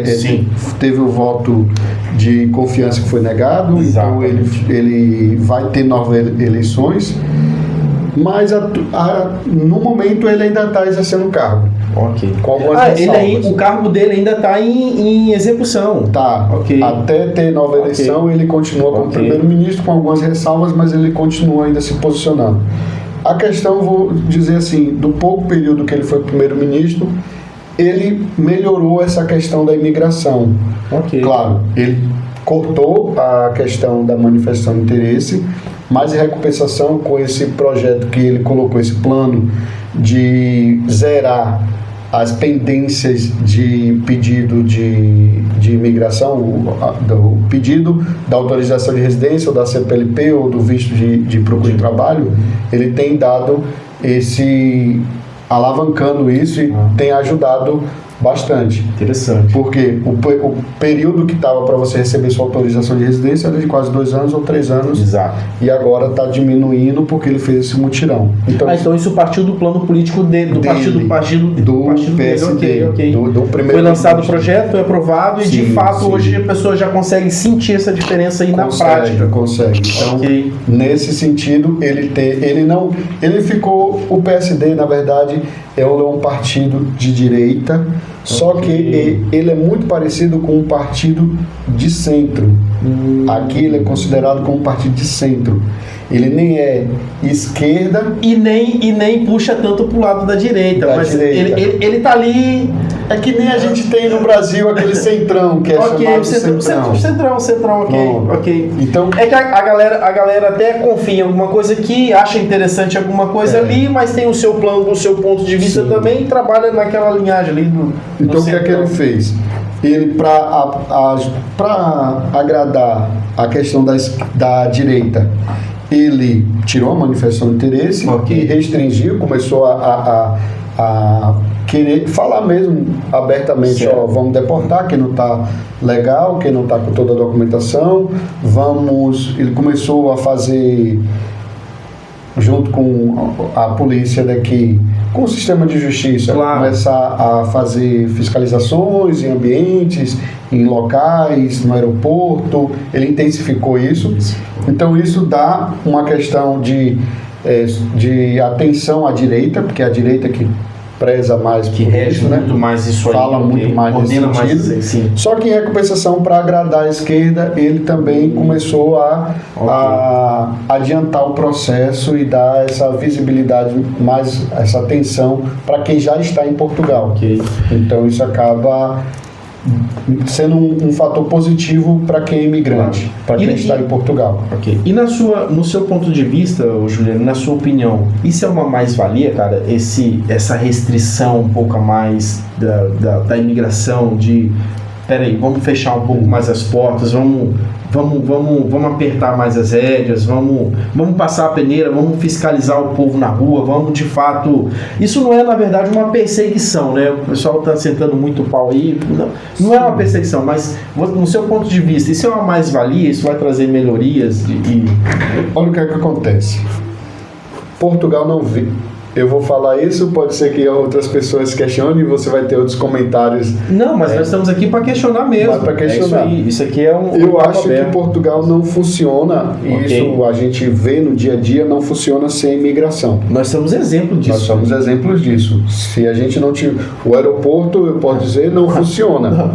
Sim. teve o voto de confiança que foi negado, Exatamente. então ele vai ter novas eleições, mas no momento ele ainda está exercendo o cargo. Ok. Com algumas ressalvas. O cargo dele ainda está em execução. Tá, Ok. até ter nova eleição ele continua como primeiro-ministro com algumas ressalvas, mas ele continua ainda se posicionando. A questão, vou dizer assim, do pouco período que ele foi primeiro-ministro, ele melhorou essa questão da imigração. Ok. Claro, ele cortou a questão da manifestação de interesse, mas em recompensação com esse projeto que ele colocou, esse plano de zerar as pendências de pedido de imigração, o pedido da autorização de residência, ou da CPLP, ou do visto de procura de trabalho, ele tem dado alavancando isso e tem ajudado bastante. Interessante. Porque o período que estava para você receber sua autorização de residência era de quase 2 anos ou 3 anos. Exato. E agora está diminuindo porque ele fez esse mutirão. Então isso partiu do plano político dele, do partido PSD, dele. Ok. Do primeiro foi lançado o projeto, foi aprovado e de fato sim. Hoje a pessoa já consegue sentir essa diferença aí na prática. Consegue. Então, nesse sentido, o PSD, na verdade, é um partido de direita, só que ele é muito parecido com um partido de centro. Aqui ele é considerado como um partido de centro. Ele nem é esquerda e nem puxa tanto pro lado da direita, mas ele tá ali. É que nem a gente tem no Brasil aquele centrão, que é chamado centrão, ok. Então, é que a galera até confia em alguma coisa aqui, acha interessante alguma coisa ali, mas tem o seu plano, o seu ponto de vista também e trabalha naquela linhagem ali do Então o que é que ele fez? Ele, para agradar a questão da direita, ele tirou a manifestação de interesse e restringiu, começou a querer falar mesmo abertamente, vamos deportar quem não está legal, quem não está com toda a documentação, ele começou a fazer, junto com a polícia daqui, com o sistema de justiça, começar a fazer fiscalizações em ambientes, em locais, no aeroporto. Ele intensificou isso. Então isso dá uma questão de atenção à direita, porque é a direita que preza mais que rege isso, muito mais isso aí, fala muito mais nesse sentido. Sim. Só que em recompensação, para agradar a esquerda, ele também começou a adiantar o processo e dar essa visibilidade, mais essa atenção para quem já está em Portugal. Então isso acaba sendo um fator positivo para quem é imigrante, para quem está em Portugal. E no seu ponto de vista, Juliano, na sua opinião, isso é uma mais-valia, cara? Essa restrição um pouco a mais da imigração, peraí, vamos fechar um pouco mais as portas, vamos apertar mais as rédeas, vamos passar a peneira, vamos fiscalizar o povo na rua, vamos de fato... Isso não é, na verdade, uma perseguição, né? O pessoal está sentando muito pau aí. Não é uma perseguição, mas no seu ponto de vista, isso é uma mais-valia? Isso vai trazer melhorias? Olha o que é que acontece. Portugal não vê. Eu vou falar isso, pode ser que outras pessoas questionem e você vai ter outros comentários. Não, mas nós estamos aqui para questionar mesmo. Mas para questionar. Isso aqui é um... Eu acho que Portugal não funciona, e isso a gente vê no dia a dia, não funciona sem imigração. Nós somos exemplo disso. Nós somos exemplos disso. Se a gente não tiver... O aeroporto, eu posso dizer, não funciona.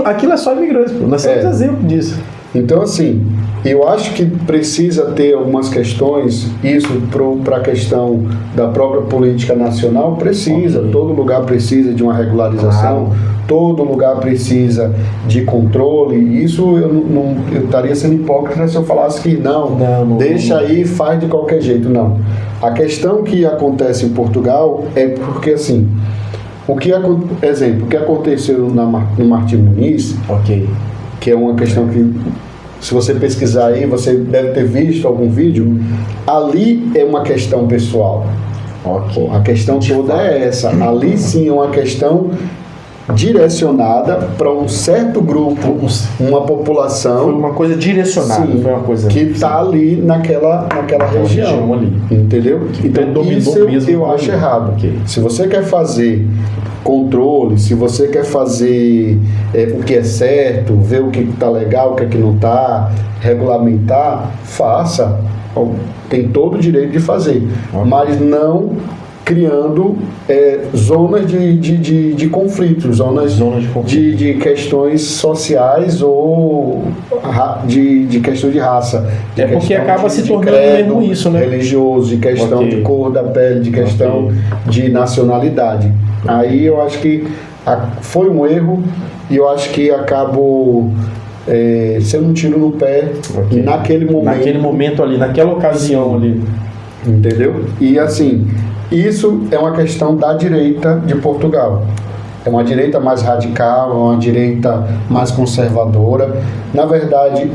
Aquilo é só imigrantes, pô. Nós somos exemplo disso. Então, assim, Eu acho que precisa ter algumas questões, isso para a questão da própria política nacional, precisa, todo lugar precisa de uma regularização, todo lugar precisa de controle. Isso eu estaria sendo hipócrita se eu falasse que não, deixa aí, faz de qualquer jeito, não. A questão que acontece em Portugal é porque, assim, o que aconteceu no Martim Muniz, que é uma questão que, se você pesquisar aí, você deve ter visto algum vídeo, ali é uma questão pessoal. A questão toda é essa. Ali sim é uma questão direcionada para um certo grupo, uma população. Foi uma coisa direcionada, sim, foi uma coisa que está ali naquela região ali. Entendeu? Então isso eu acho errado. Se você quer fazer controle, se você quer fazer o que é certo, ver o que está legal, o que é que não está, regulamentar, faça. Tem todo o direito de fazer, mas não criando zonas de conflitos, zonas de questões sociais ou de questão de raça. Porque acaba se tornando mesmo isso, né? Religioso, de questão de cor da pele, de questão de nacionalidade. Aí eu acho que foi um erro e eu acho que acabou sendo um tiro no pé naquele momento. Naquele momento ali, naquela ocasião ali. Entendeu? E assim, isso é uma questão da direita de Portugal. É uma direita mais radical, é uma direita mais conservadora. Na verdade,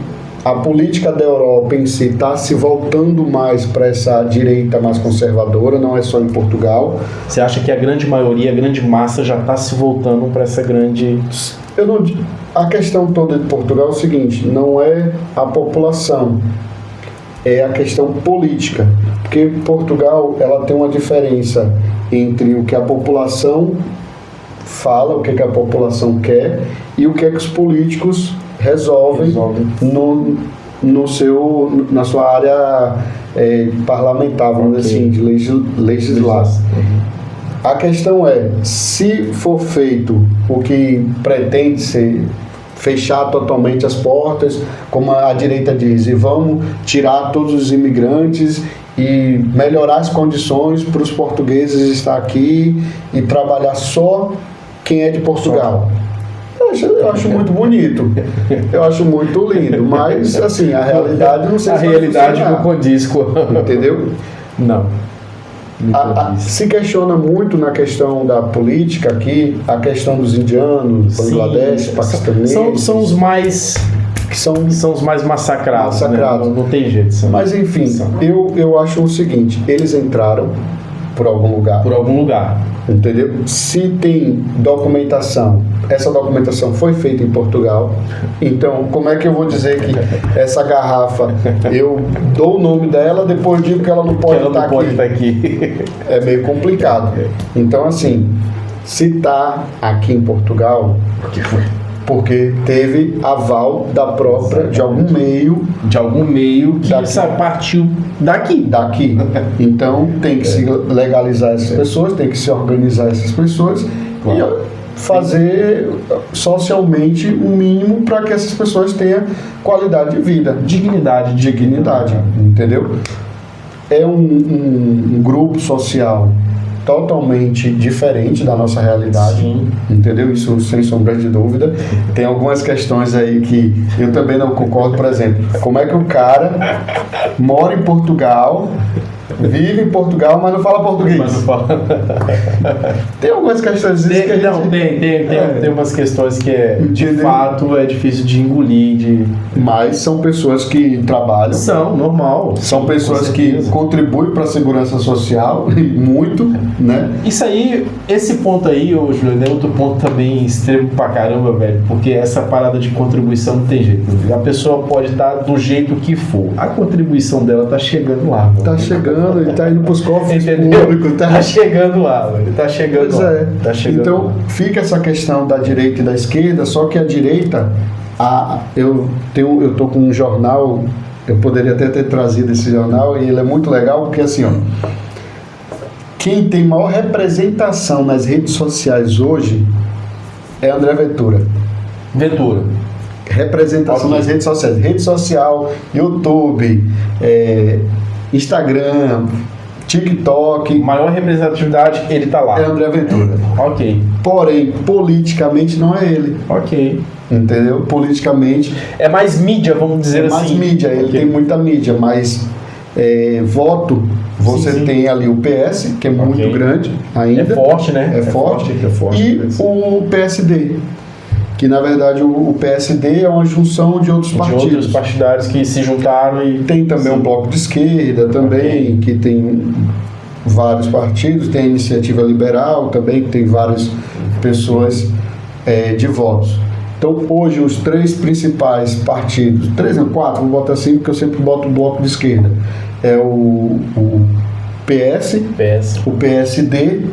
a política da Europa em si está se voltando mais para essa direita mais conservadora, não é só em Portugal. Você acha que a grande maioria, a grande massa já está se voltando para essa grande... A questão toda de Portugal é o seguinte, não é a população, é a questão política. Porque Portugal ela tem uma diferença entre o que a população fala, o que a população quer e o que os políticos resolvem na sua área parlamentar, vamos dizer assim, de legislar. A questão é, se for feito o que pretende ser, fechar totalmente as portas, como a direita diz, e vamos tirar todos os imigrantes e melhorar as condições para os portugueses estar aqui e trabalhar só quem é de Portugal. Eu acho muito bonito, eu acho muito lindo, mas assim, a realidade não sei se a realidade não condiz com... Entendeu? Não. Se questiona muito na questão da política aqui, a questão dos indianos, Bangladesh, paquistaneses. São os mais... São os mais massacrados. Né? Não tem jeito. Mas enfim, eu acho o seguinte, eles entraram por algum lugar. Por algum lugar. Entendeu? Se tem documentação, essa documentação foi feita em Portugal, então como é que eu vou dizer que essa garrafa, eu dou o nome dela, depois digo que ela não pode estar aqui. É meio complicado. Então assim, se está aqui em Portugal, porque teve aval da própria, de algum meio que partiu daqui. Então tem que se legalizar essas pessoas, tem que se organizar essas pessoas e fazer socialmente o mínimo para que essas pessoas tenham qualidade de vida. Dignidade, entendeu? É um grupo social totalmente diferente da nossa realidade. Sim. Entendeu? Isso sem sombra de dúvida. Tem algumas questões aí que eu também não concordo. Por exemplo, como é que o cara mora em Portugal, vive em Portugal, mas não fala português? Tem algumas questões tem umas questões que de fato é difícil de engolir. Mas são pessoas que trabalham. Normal. São pessoas que contribuem para a segurança social, muito, né? Isso aí, esse ponto aí, Júlio, é outro ponto também extremo pra caramba, velho, porque essa parada de contribuição não tem jeito. A pessoa pode estar do jeito que for. A contribuição dela tá chegando lá. Mano. Tá chegando, ele tá indo pros cofres públicos. Tá chegando lá, velho. Tá chegando pois lá. Tá chegando então, lá. Fica essa questão da direita e da esquerda, só que a direita, eu tô com um jornal, eu poderia até ter trazido esse jornal, e ele é muito legal, porque assim, ó, quem tem maior representação nas redes sociais hoje é André Ventura. representação nas redes sociais. Rede social, YouTube, Instagram, TikTok. Maior representatividade, ele tá lá. É André Ventura. Ok. Porém, politicamente não é ele. Ok. Entendeu? Politicamente. É mais mídia, vamos dizer assim. É mais mídia, ele tem muita mídia, mas voto, você Sim. tem ali o PS, que é muito grande ainda. É forte, né? É forte. É forte. E o PSD, que na verdade o PSD é uma junção de outros partidos. De outros partidários que se juntaram e... Tem também um bloco de esquerda também, que tem vários partidos, tem a Iniciativa Liberal também, que tem várias pessoas de votos. Então, hoje, os 3 principais partidos, 3 ou 4, vou botar assim, porque eu sempre boto o bloco de esquerda, é o PS, o PSD,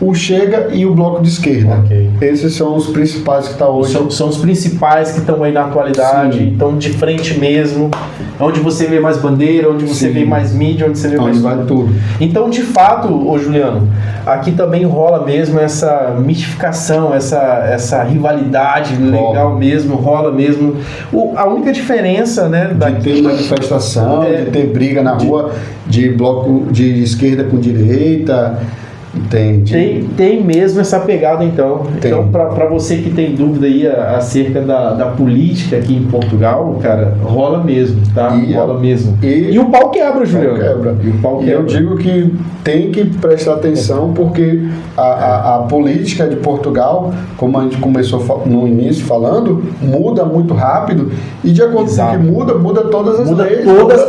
o Chega e o bloco de esquerda. Ok. Esses são os principais que estão hoje. São os principais que estão aí na atualidade, Sim. estão de frente mesmo, onde você vê mais bandeira, onde você Sim. vê mais mídia, onde você vê Onde mais vai tudo. Então, de fato, ô Juliano, aqui também rola mesmo essa mistificação, essa rivalidade legal mesmo, rola mesmo. A única diferença, né, De ter manifestação, de ter briga na rua, de bloco de esquerda com direita. Tem mesmo essa pegada, então. Tem. Então, para você que tem dúvida aí acerca da política aqui em Portugal, cara, rola mesmo, tá? Rola mesmo. E o pau quebra, Juliano. E o pau quebra. Eu digo que tem que prestar atenção, porque a política de Portugal, como a gente começou no início falando, muda muito rápido, e de acordo com o que muda todas as leis.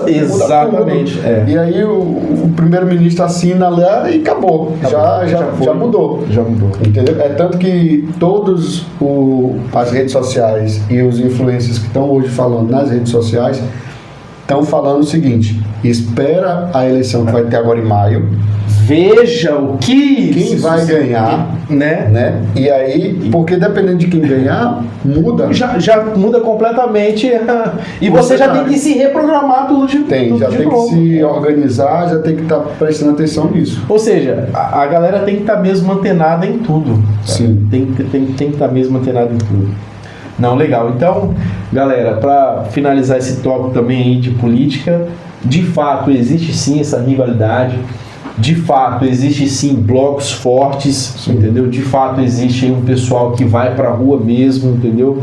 Exatamente. E aí o primeiro-ministro assina lá e acabou. Já mudou. Já mudou. Entendeu? É tanto que todas as redes sociais e os influencers que estão hoje falando nas redes sociais estão falando o seguinte: espera a eleição que vai ter agora em maio, veja o que quem vai ganhar, né? E aí, porque dependendo de quem ganhar, muda. Já muda completamente. E você já tem que se reprogramar tudo de novo. Que se organizar, já tem que estar prestando atenção nisso. Ou seja, a galera tem que estar mesmo antenada em tudo. Sim. Tem que estar mesmo antenada em tudo. Não, legal. Então, galera, para finalizar esse tópico também aí de política, de fato existe sim essa rivalidade. De fato, existe sim blocos fortes, sim. Entendeu? De fato, existe aí um pessoal que vai pra rua mesmo, entendeu?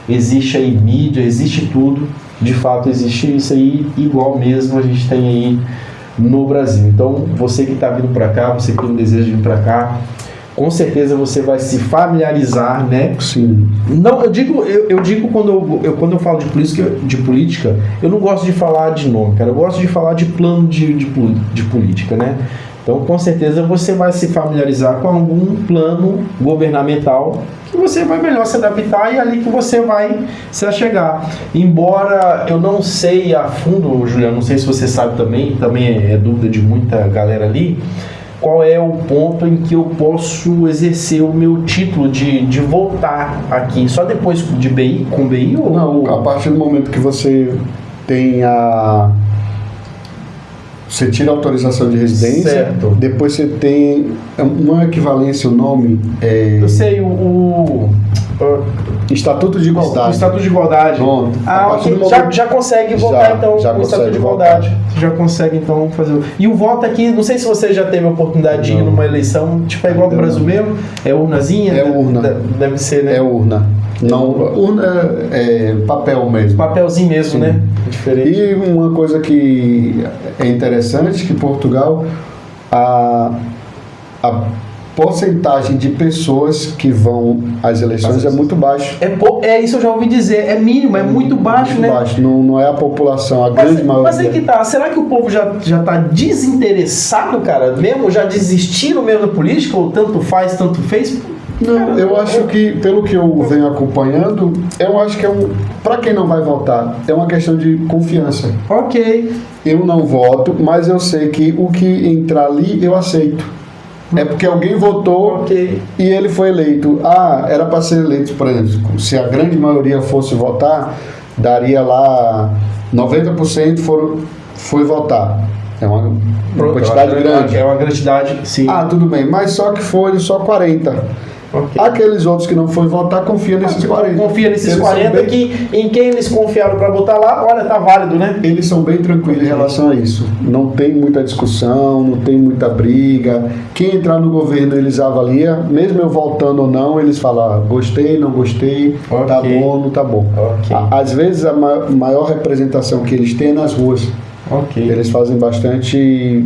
Existe aí mídia, existe tudo. De fato, existe isso aí igual mesmo a gente tem aí no Brasil. Então, você que está vindo pra cá, você que tem um desejo de vir pra cá, com certeza você vai se familiarizar, né? Sim. Não, eu digo quando eu falo de política, eu não gosto de falar de nome, cara. Eu gosto de falar de plano de política, né? Então, com certeza você vai se familiarizar com algum plano governamental que você vai melhor se adaptar, e é ali que você vai se achegar. Embora eu não sei a fundo, Juliano, não sei se você sabe também é dúvida de muita galera ali, qual é o ponto em que eu posso exercer o meu título de voltar aqui? Só depois de BI, com BI? Ou... Não, a partir do momento que você tem você tira a autorização de residência, certo. Depois você tem uma equivalência, o nome eu sei, o Estatuto de Igualdade. O Estatuto de Igualdade. Pronto. Ok. Já consegue votar então já com o Estatuto de Igualdade. Você já consegue então fazer. E o voto aqui, não sei se você já teve a oportunidade de ir numa eleição, tipo, é igual do Brasil mesmo? É urnazinha? É urna. Deve ser, né? É urna. Não, urna é papel mesmo. Papelzinho mesmo, sim. Né? Diferente. E uma coisa que é interessante, que Portugal, a porcentagem de pessoas que vão às eleições é muito baixa. É isso, eu já ouvi dizer, é mínimo, é muito baixo, muito né? Baixo. Não é a população, a grande maioria. Mas aí que tá, será que o povo já tá desinteressado, cara, mesmo? Já desistiram mesmo da política, ou tanto faz, tanto fez? Não, eu acho que, pelo que eu venho acompanhando, eu acho que para quem não vai votar, é uma questão de confiança. Ok. Eu não voto, mas eu sei que o que entrar ali, eu aceito. É porque alguém votou, okay, e ele foi eleito. Era para ser eleito, por exemplo, se a grande maioria fosse votar, daria lá 90% foi votar. É uma quantidade grande. É uma quantidade, sim. Tudo bem, mas só que foi só 40%. Ok. Aqueles outros que não foram votar, confia nesses 40. Confia nesses Eles 40 são bem- que em quem eles confiaram para botar lá, olha, tá válido, né? Eles são bem tranquilos em relação a isso. Não tem muita discussão, não tem muita briga. Quem entrar no governo, eles avaliam. Mesmo eu voltando ou não, eles falam, gostei, não gostei, Ok. tá bom, não tá bom. Ok. Às vezes, a maior representação que eles têm é nas ruas. Ok. Eles fazem bastante,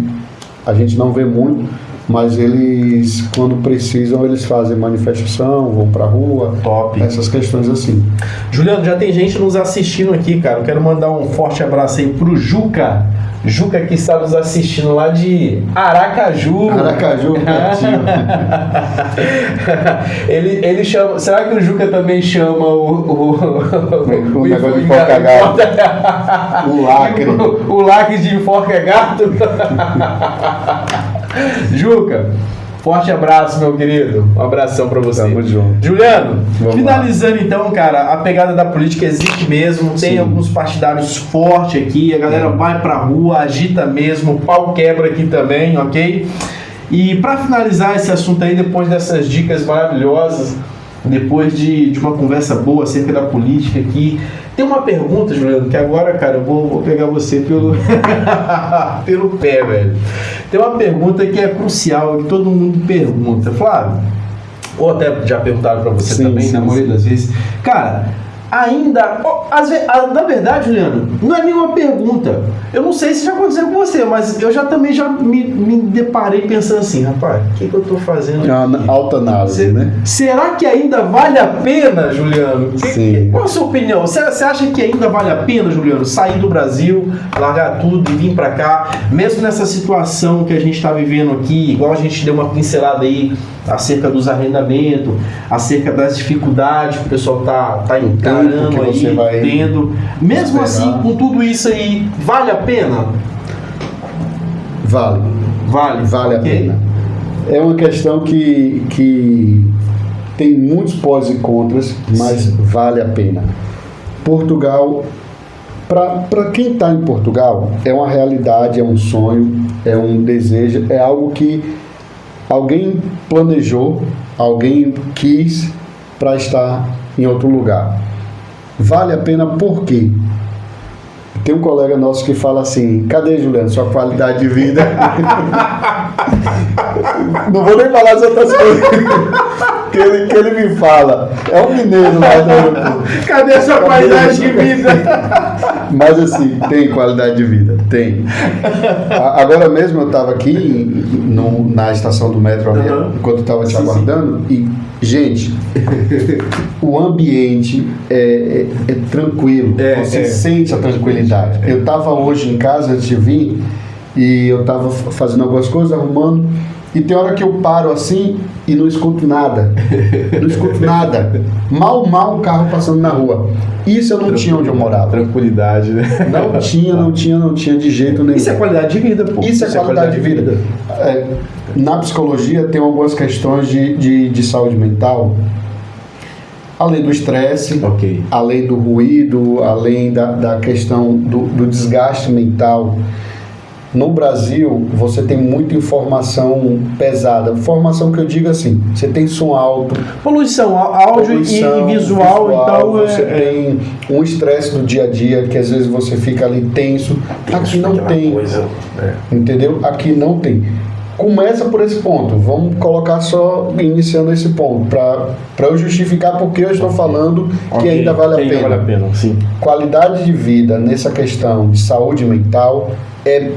a gente não vê muito, mas eles, quando precisam, eles fazem manifestação, vão pra rua, Top. essas questões assim. Juliano, já tem gente nos assistindo aqui, cara. Eu quero mandar um forte abraço aí pro Juca. Juca que está nos assistindo lá de Aracaju. Aracaju, pertinho. ele chama. Será que o Juca também chama O negócio de enforca gato. O lacre. O lacre de enforca gato? Juca, forte abraço, meu querido. Um abração pra você. Tamo junto. Juliano, Vamos finalizando então, cara, a pegada da política existe mesmo, tem Sim. alguns partidários fortes aqui, a galera vai pra rua, agita mesmo, o pau quebra aqui também, ok? E pra finalizar esse assunto aí, depois dessas dicas maravilhosas, depois de uma conversa boa acerca da política aqui, tem uma pergunta, Juliano, que agora, cara, eu vou pegar você pelo, pelo pé, velho. Tem uma pergunta que é crucial, que todo mundo pergunta. Flávio, ou até já perguntaram pra você Sim, também, sim, na maioria das vezes. Cara, ainda... na verdade, Juliano, não é nenhuma pergunta. Eu não sei se já aconteceu com você, mas eu também me deparei pensando assim, rapaz, o que eu tô fazendo É uma aqui? alta análise, né? Será que ainda vale a pena, Juliano? Sim. Qual a sua opinião? Você acha que ainda vale a pena, Juliano, sair do Brasil, largar tudo e vir pra cá, mesmo nessa situação que a gente está vivendo aqui, igual a gente deu uma pincelada aí acerca dos arrendamentos, acerca das dificuldades que o pessoal tá encarando que você aí, vai tendo. Mesmo esperar. assim, com tudo isso aí, vale a pena? Vale. Vale a Ok. pena. É uma questão que tem muitos pós e contras, mas Sim. vale a pena. Portugal, para quem está em Portugal, é uma realidade, é um sonho, é um desejo, é algo que alguém planejou, alguém quis para estar em outro lugar. Vale a pena por quê? Tem um colega nosso que fala assim, cadê, Juliano, sua qualidade de vida? Não vou nem falar as outras coisas que ele me fala. É um mineiro lá do aeroporto. Cadê a sua qualidade de vida? Mas assim, tem qualidade de vida, tem. Agora mesmo eu estava aqui na estação do metro ali, Uhum. enquanto eu estava te Sim, aguardando, e, gente, o ambiente é tranquilo, você sente a tranquilidade. Eu estava hoje em casa antes de vir, e eu estava fazendo algumas coisas, arrumando, e tem hora que eu paro assim e não escuto nada. Não escuto nada. Mal um carro passando na rua. Isso eu não tinha onde eu morava. Tranquilidade, né? Não tinha de jeito nenhum. Isso é qualidade de vida, pô. Isso é qualidade de vida. Na psicologia tem algumas questões de saúde mental, além do estresse, Ok. além do ruído, além da questão do desgaste mental. No Brasil, você tem muita informação pesada. Informação que eu digo assim, você tem som alto, Poluição, áudio poluição, e visual, então você tem um estresse do dia a dia, que às vezes você fica ali tenso. Aqui não tem, entendeu? Aqui não tem. Começa por esse ponto. Vamos colocar só iniciando esse ponto, para eu justificar porque eu estou falando que ainda vale a Ainda pena. vale a pena, sim. Qualidade de vida nessa questão de saúde mental é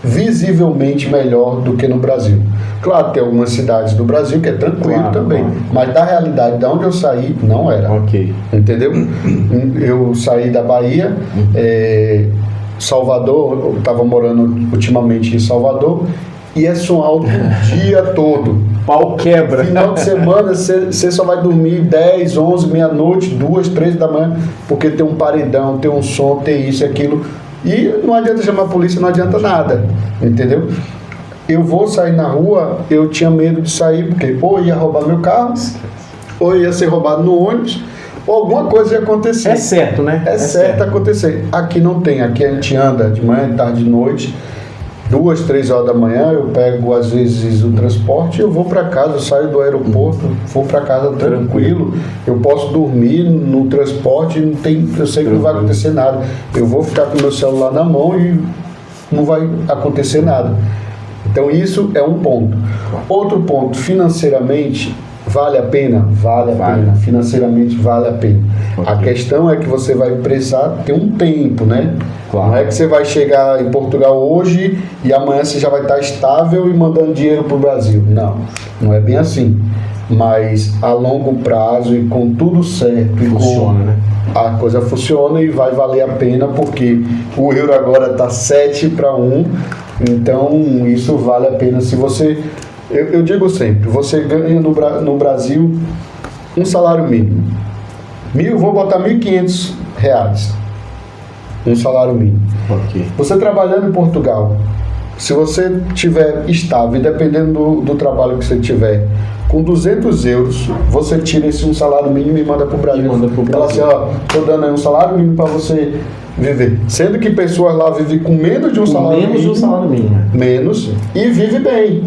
visivelmente melhor do que no Brasil. Claro, tem algumas cidades do Brasil que é tranquilo Claro, também, claro. mas da realidade, de onde eu saí, não era. Ok. Entendeu? Eu saí da Bahia, Salvador, eu estava morando ultimamente em Salvador, e é som alto o dia todo. Pau quebra. Final de semana você só vai dormir 10, 11, meia-noite, 2, 3 da manhã, porque tem um paredão, tem um som, tem isso e aquilo. E não adianta chamar a polícia, não adianta nada, entendeu? Eu vou sair na rua, eu tinha medo de sair, porque ou ia roubar meu carro, ou ia ser roubado no ônibus, ou alguma coisa ia acontecer. É certo, né? É certo acontecer. Aqui não tem, aqui a gente anda de manhã, de tarde, de noite, 2, 3 horas da manhã, eu pego às vezes o transporte e eu vou para casa, eu saio do aeroporto, vou para casa tranquilo, eu posso dormir no transporte, não tem, eu sei que não vai acontecer nada, eu vou ficar com o meu celular na mão e não vai acontecer nada. Então isso é um ponto. Outro ponto, financeiramente, vale a pena? Vale a pena. Financeiramente vale a pena. A questão é que você vai precisar ter um tempo, né? Claro. Não é que você vai chegar em Portugal hoje e amanhã você já vai estar estável e mandando dinheiro para o Brasil. Não, não é bem assim. Mas a longo prazo e com tudo certo, Funciona, né? A coisa funciona e vai valer a pena, porque o euro agora está 7-1, então isso vale a pena. Se você, eu digo sempre, você ganha no Brasil um salário mínimo, vou botar R$1.500, um salário mínimo. Okay. Você trabalhando em Portugal, se você estiver estável, dependendo do trabalho que você tiver, com 200 euros, você tira esse um salário mínimo e manda para o Brasil. Fala assim, ó, estou dando aí um salário mínimo para você viver. Sendo que pessoas lá vivem com menos de um salário mínimo. Menos de um salário mínimo. Menos, e vive bem.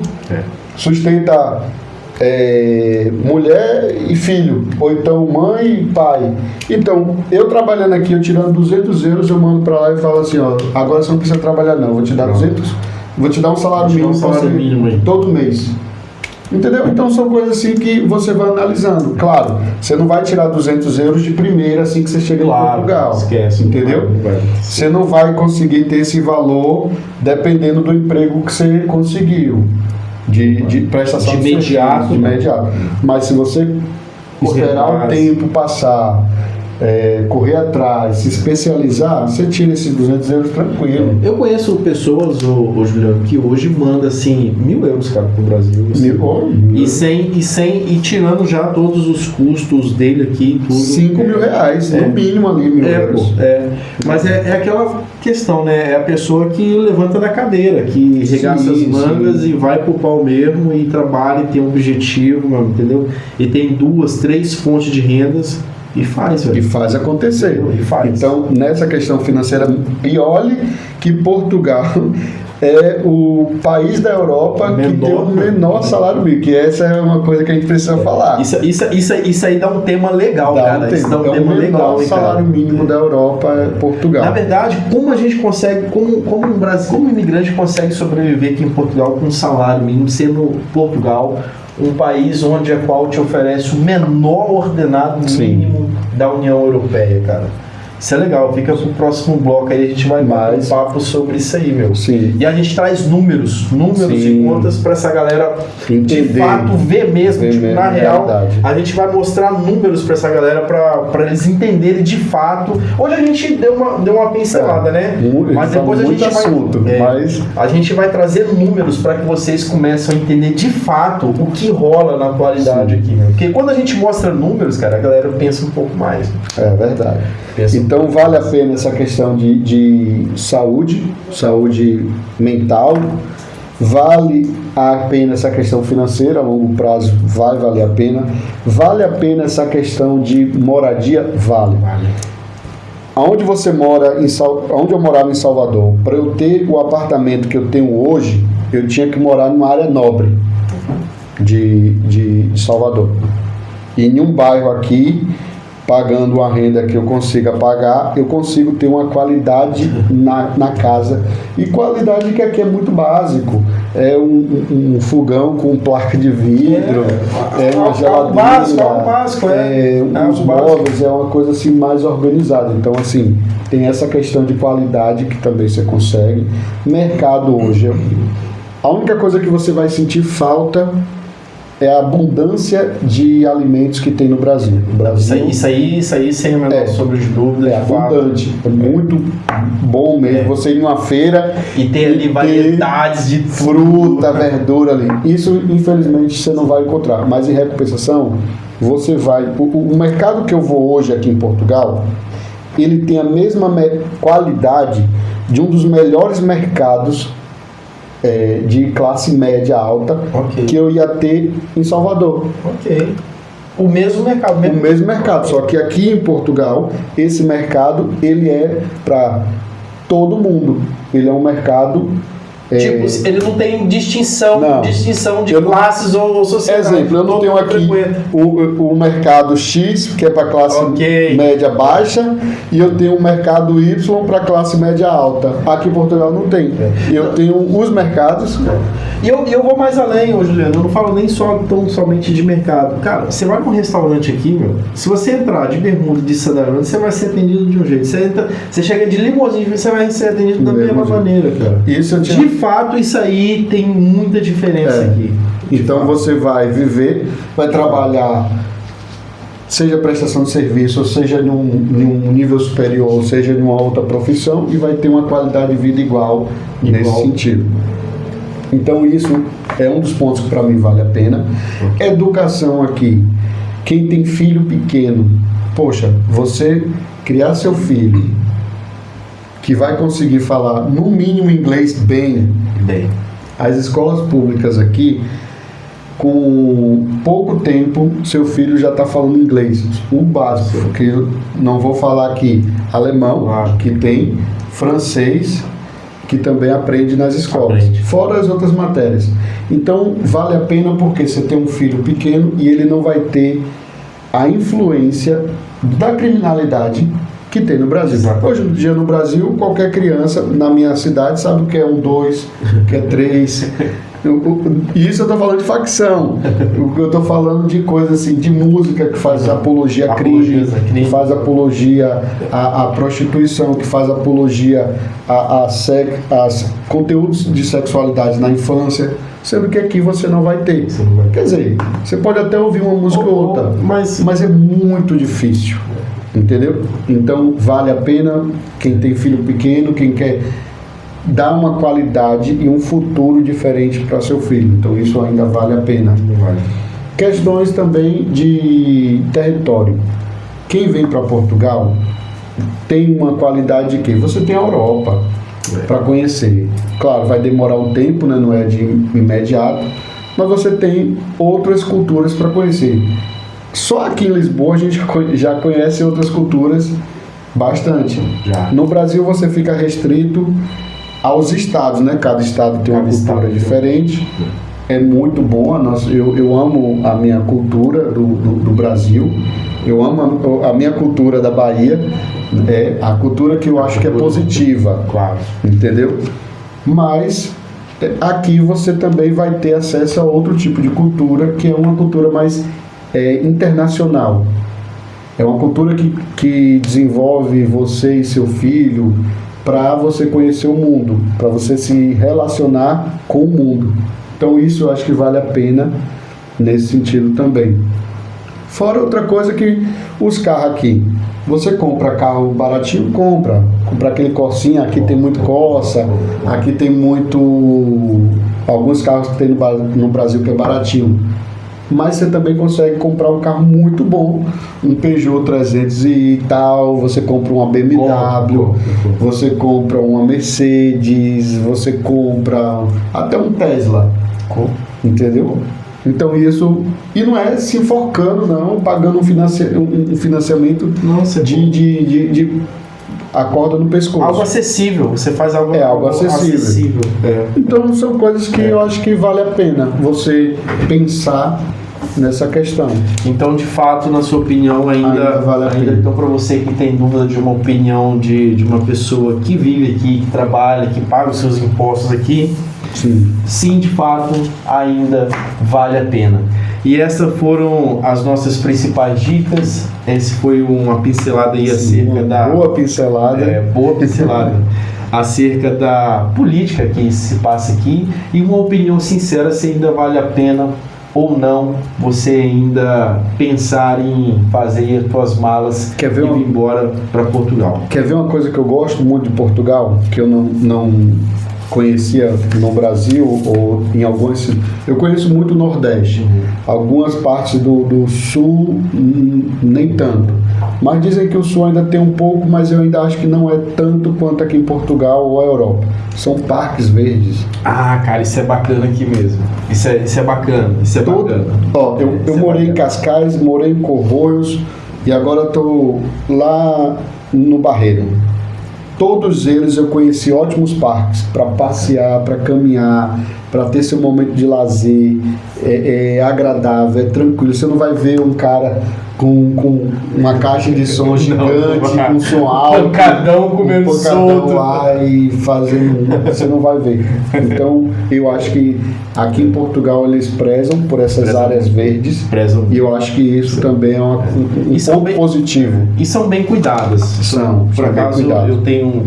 Sustenta mulher e filho, ou então mãe e pai. Então, eu trabalhando aqui, eu tirando 200 euros, eu mando para lá e falo assim, ó, agora você não precisa trabalhar não, vou te dar 200, vou te dar um salário mínimo todo mês. Entendeu? Então são coisas assim que você vai analisando. Claro, você não vai tirar 200 euros de primeira assim que você chega em Portugal. Esquece. Entendeu? Você não vai conseguir ter esse valor dependendo do emprego que você conseguiu. De prestação de imediato. De imediato. Mas se você esperar o tempo passar, correr atrás, se especializar, você tira esses 200 euros tranquilo. Eu conheço pessoas, Juliano, que hoje mandam assim 1.000 euros, cara, pro Brasil. Assim, e tirando já todos os custos dele aqui, tudo. R$5.000, no mínimo ali, 1.000 euros. Mas é aquela questão, né? É a pessoa que levanta da cadeira, que regaça as mangas e vai pro pau mesmo e trabalha e tem um objetivo, mano, entendeu? E tem 2, 3 fontes de rendas. E faz, velho. E faz acontecer. E faz. Então, nessa questão financeira, e olhe que Portugal é o país da Europa que tem o menor salário mínimo, que essa é uma coisa que a gente precisa falar. Isso aí dá um tema legal, cara. Isso dá um tema legal. O salário mínimo da Europa é Portugal. Na verdade, como a gente consegue, como um imigrante consegue sobreviver aqui em Portugal com um salário mínimo, sendo Portugal um país onde a qual te oferece o menor ordenado mínimo da União Europeia, cara. Isso é legal, fica pro próximo bloco aí, a gente vai mais um papo sobre isso aí, meu. Sim. E a gente traz números e contas pra essa galera entender, de fato ver mesmo, na real, a gente vai mostrar números pra essa galera pra eles entenderem de fato. Hoje a gente deu uma pincelada, né? Mas depois a gente vai trazer números pra que vocês comecem a entender de fato o que rola na atualidade aqui, meu. Porque quando a gente mostra números, cara, a galera pensa um pouco mais. É verdade. Então vale a pena essa questão de saúde mental, vale a pena essa questão financeira, a longo prazo vai valer a pena essa questão de moradia, vale. Aonde você mora, onde eu morava em Salvador, para eu ter o apartamento que eu tenho hoje, eu tinha que morar numa área nobre de Salvador. E em um bairro aqui, pagando uma renda que eu consiga pagar, eu consigo ter uma qualidade na casa. E qualidade que aqui é muito básico. É um fogão com placa de vidro, uma geladeira, uns móveis, é uma coisa assim mais organizada. Então, assim, tem essa questão de qualidade que também você consegue. Mercado hoje, a única coisa que você vai sentir falta é a abundância de alimentos que tem no Brasil. Isso aí sem a menor sombra de dúvida. É abundante, é muito bom mesmo. Você ir numa feira e ter ali variedades de fruta, verdura ali. Isso, infelizmente, você não vai encontrar. Mas, em recompensação, você vai... O mercado que eu vou hoje aqui em Portugal, ele tem a mesma qualidade de um dos melhores mercados de classe média alta que eu ia ter em Salvador. O mesmo mercado, só que aqui em Portugal, esse mercado, ele é para todo mundo. Ele é um mercado Tipo, ele não tem distinção de Eu não- classes ou sociedade. Exemplo, eu não tenho aqui o mercado X, que é para classe Ok. média baixa, e eu tenho o mercado Y para classe média alta. Aqui em Portugal não tem. Eu tenho os mercados. E eu vou mais além, ô Juliano, eu não falo nem tão somente de mercado. Cara, você vai num restaurante aqui, meu, se você entrar de bermuda e de sandália, você vai ser atendido de um jeito. Você chega de limousine, você vai ser atendido da mesma maneira, cara. Isso eu tinha... De fato, isso aí tem muita diferença aqui. Então você vai viver, vai trabalhar, seja prestação de serviço, ou seja num nível superior, ou seja em uma outra profissão, e vai ter uma qualidade de vida igual. Nesse sentido. Então isso é um dos pontos que para mim vale a pena. Educação aqui. Quem tem filho pequeno, poxa, você criar seu filho que vai conseguir falar no mínimo inglês bem. As escolas públicas aqui, com pouco tempo, seu filho já está falando inglês. O básico, porque eu não vou falar aqui alemão, que tem, francês, que também aprende nas escolas, fora as outras matérias. Então, vale a pena porque você tem um filho pequeno e ele não vai ter a influência da criminalidade que tem no Brasil. Hoje em dia no Brasil, qualquer criança na minha cidade sabe o que é 1, 2, o que é 3. Isso eu estou falando de facção. Eu estou falando de coisa assim, de música que faz apologia a crime, que faz apologia à prostituição, que faz apologia a conteúdos de sexualidade na infância, sendo que aqui você não vai ter. Quer dizer, você pode até ouvir uma música ou outra, mas é muito difícil. Entendeu? Então vale a pena quem tem filho pequeno, quem quer dar uma qualidade e um futuro diferente para seu filho. Então isso ainda vale a pena. Questões também de território. Quem vem para Portugal tem uma qualidade de quê? Você tem a Europa para conhecer. Claro, vai demorar um tempo, né? Não é de imediato, mas você tem outras culturas para conhecer. Só aqui em Lisboa a gente já conhece outras culturas bastante. No Brasil você fica restrito aos estados, né? Cada estado tem uma cultura diferente. É muito bom. Eu amo a minha cultura do Brasil. Eu amo a minha cultura da Bahia. É a cultura que eu acho que é positiva. Claro. Entendeu? Mas aqui você também vai ter acesso a outro tipo de cultura, que é uma cultura mais internacional. É uma cultura que desenvolve você e seu filho para você conhecer o mundo, para você se relacionar com o mundo. Então isso eu acho que vale a pena nesse sentido também. Fora outra coisa que os carros aqui, você compra carro baratinho, compra aquele Corsinha, aqui tem muito Corsa, aqui tem alguns carros que tem no Brasil que é baratinho. Mas você também consegue comprar um carro muito bom, um Peugeot 300 e tal, você compra uma BMW, você compra uma Mercedes, você compra até um Tesla, entendeu? Então isso, e não é se enforcando não, pagando um financiamento de a corda no pescoço. Algo acessível, você faz algo, algo acessível. Então são coisas que eu acho que vale a pena você pensar nessa questão. Então, de fato, na sua opinião, ainda vale a pena. Então, para você que tem dúvida de uma opinião de uma pessoa que vive aqui, que trabalha, que paga os seus impostos aqui, sim, de fato, ainda vale a pena. E essas foram as nossas principais dicas. Esse foi uma pincelada aí acerca da... Boa pincelada. Boa pincelada. Acerca da política que se passa aqui e uma opinião sincera se ainda vale a pena ou não você ainda pensar em fazer as suas malas e ir embora para Portugal. Quer ver uma coisa que eu gosto muito de Portugal, que eu não conhecia no Brasil ou em alguns... Eu conheço muito o Nordeste, algumas partes do Sul nem tanto, mas dizem que o Sul ainda tem um pouco, mas eu ainda acho que não é tanto quanto aqui em Portugal ou a Europa. São parques verdes. Ah, cara, isso é bacana aqui mesmo. Isso é bacana, bacana. Ó, eu morei em Cascais, morei em Corroios e agora estou lá no Barreiro. todos eles eu conheci ótimos parques para passear, para caminhar, para ter seu momento de lazer, é agradável, é tranquilo. Você não vai ver um cara com uma caixa de som gigante, com som alto, pancadão comendo solto lá e fazendo. Você não vai ver. Então, eu acho que aqui em Portugal eles prezam por essas áreas verdes. E eu acho que isso também é um ponto positivo. E são bem cuidadas. Por acaso, eu tenho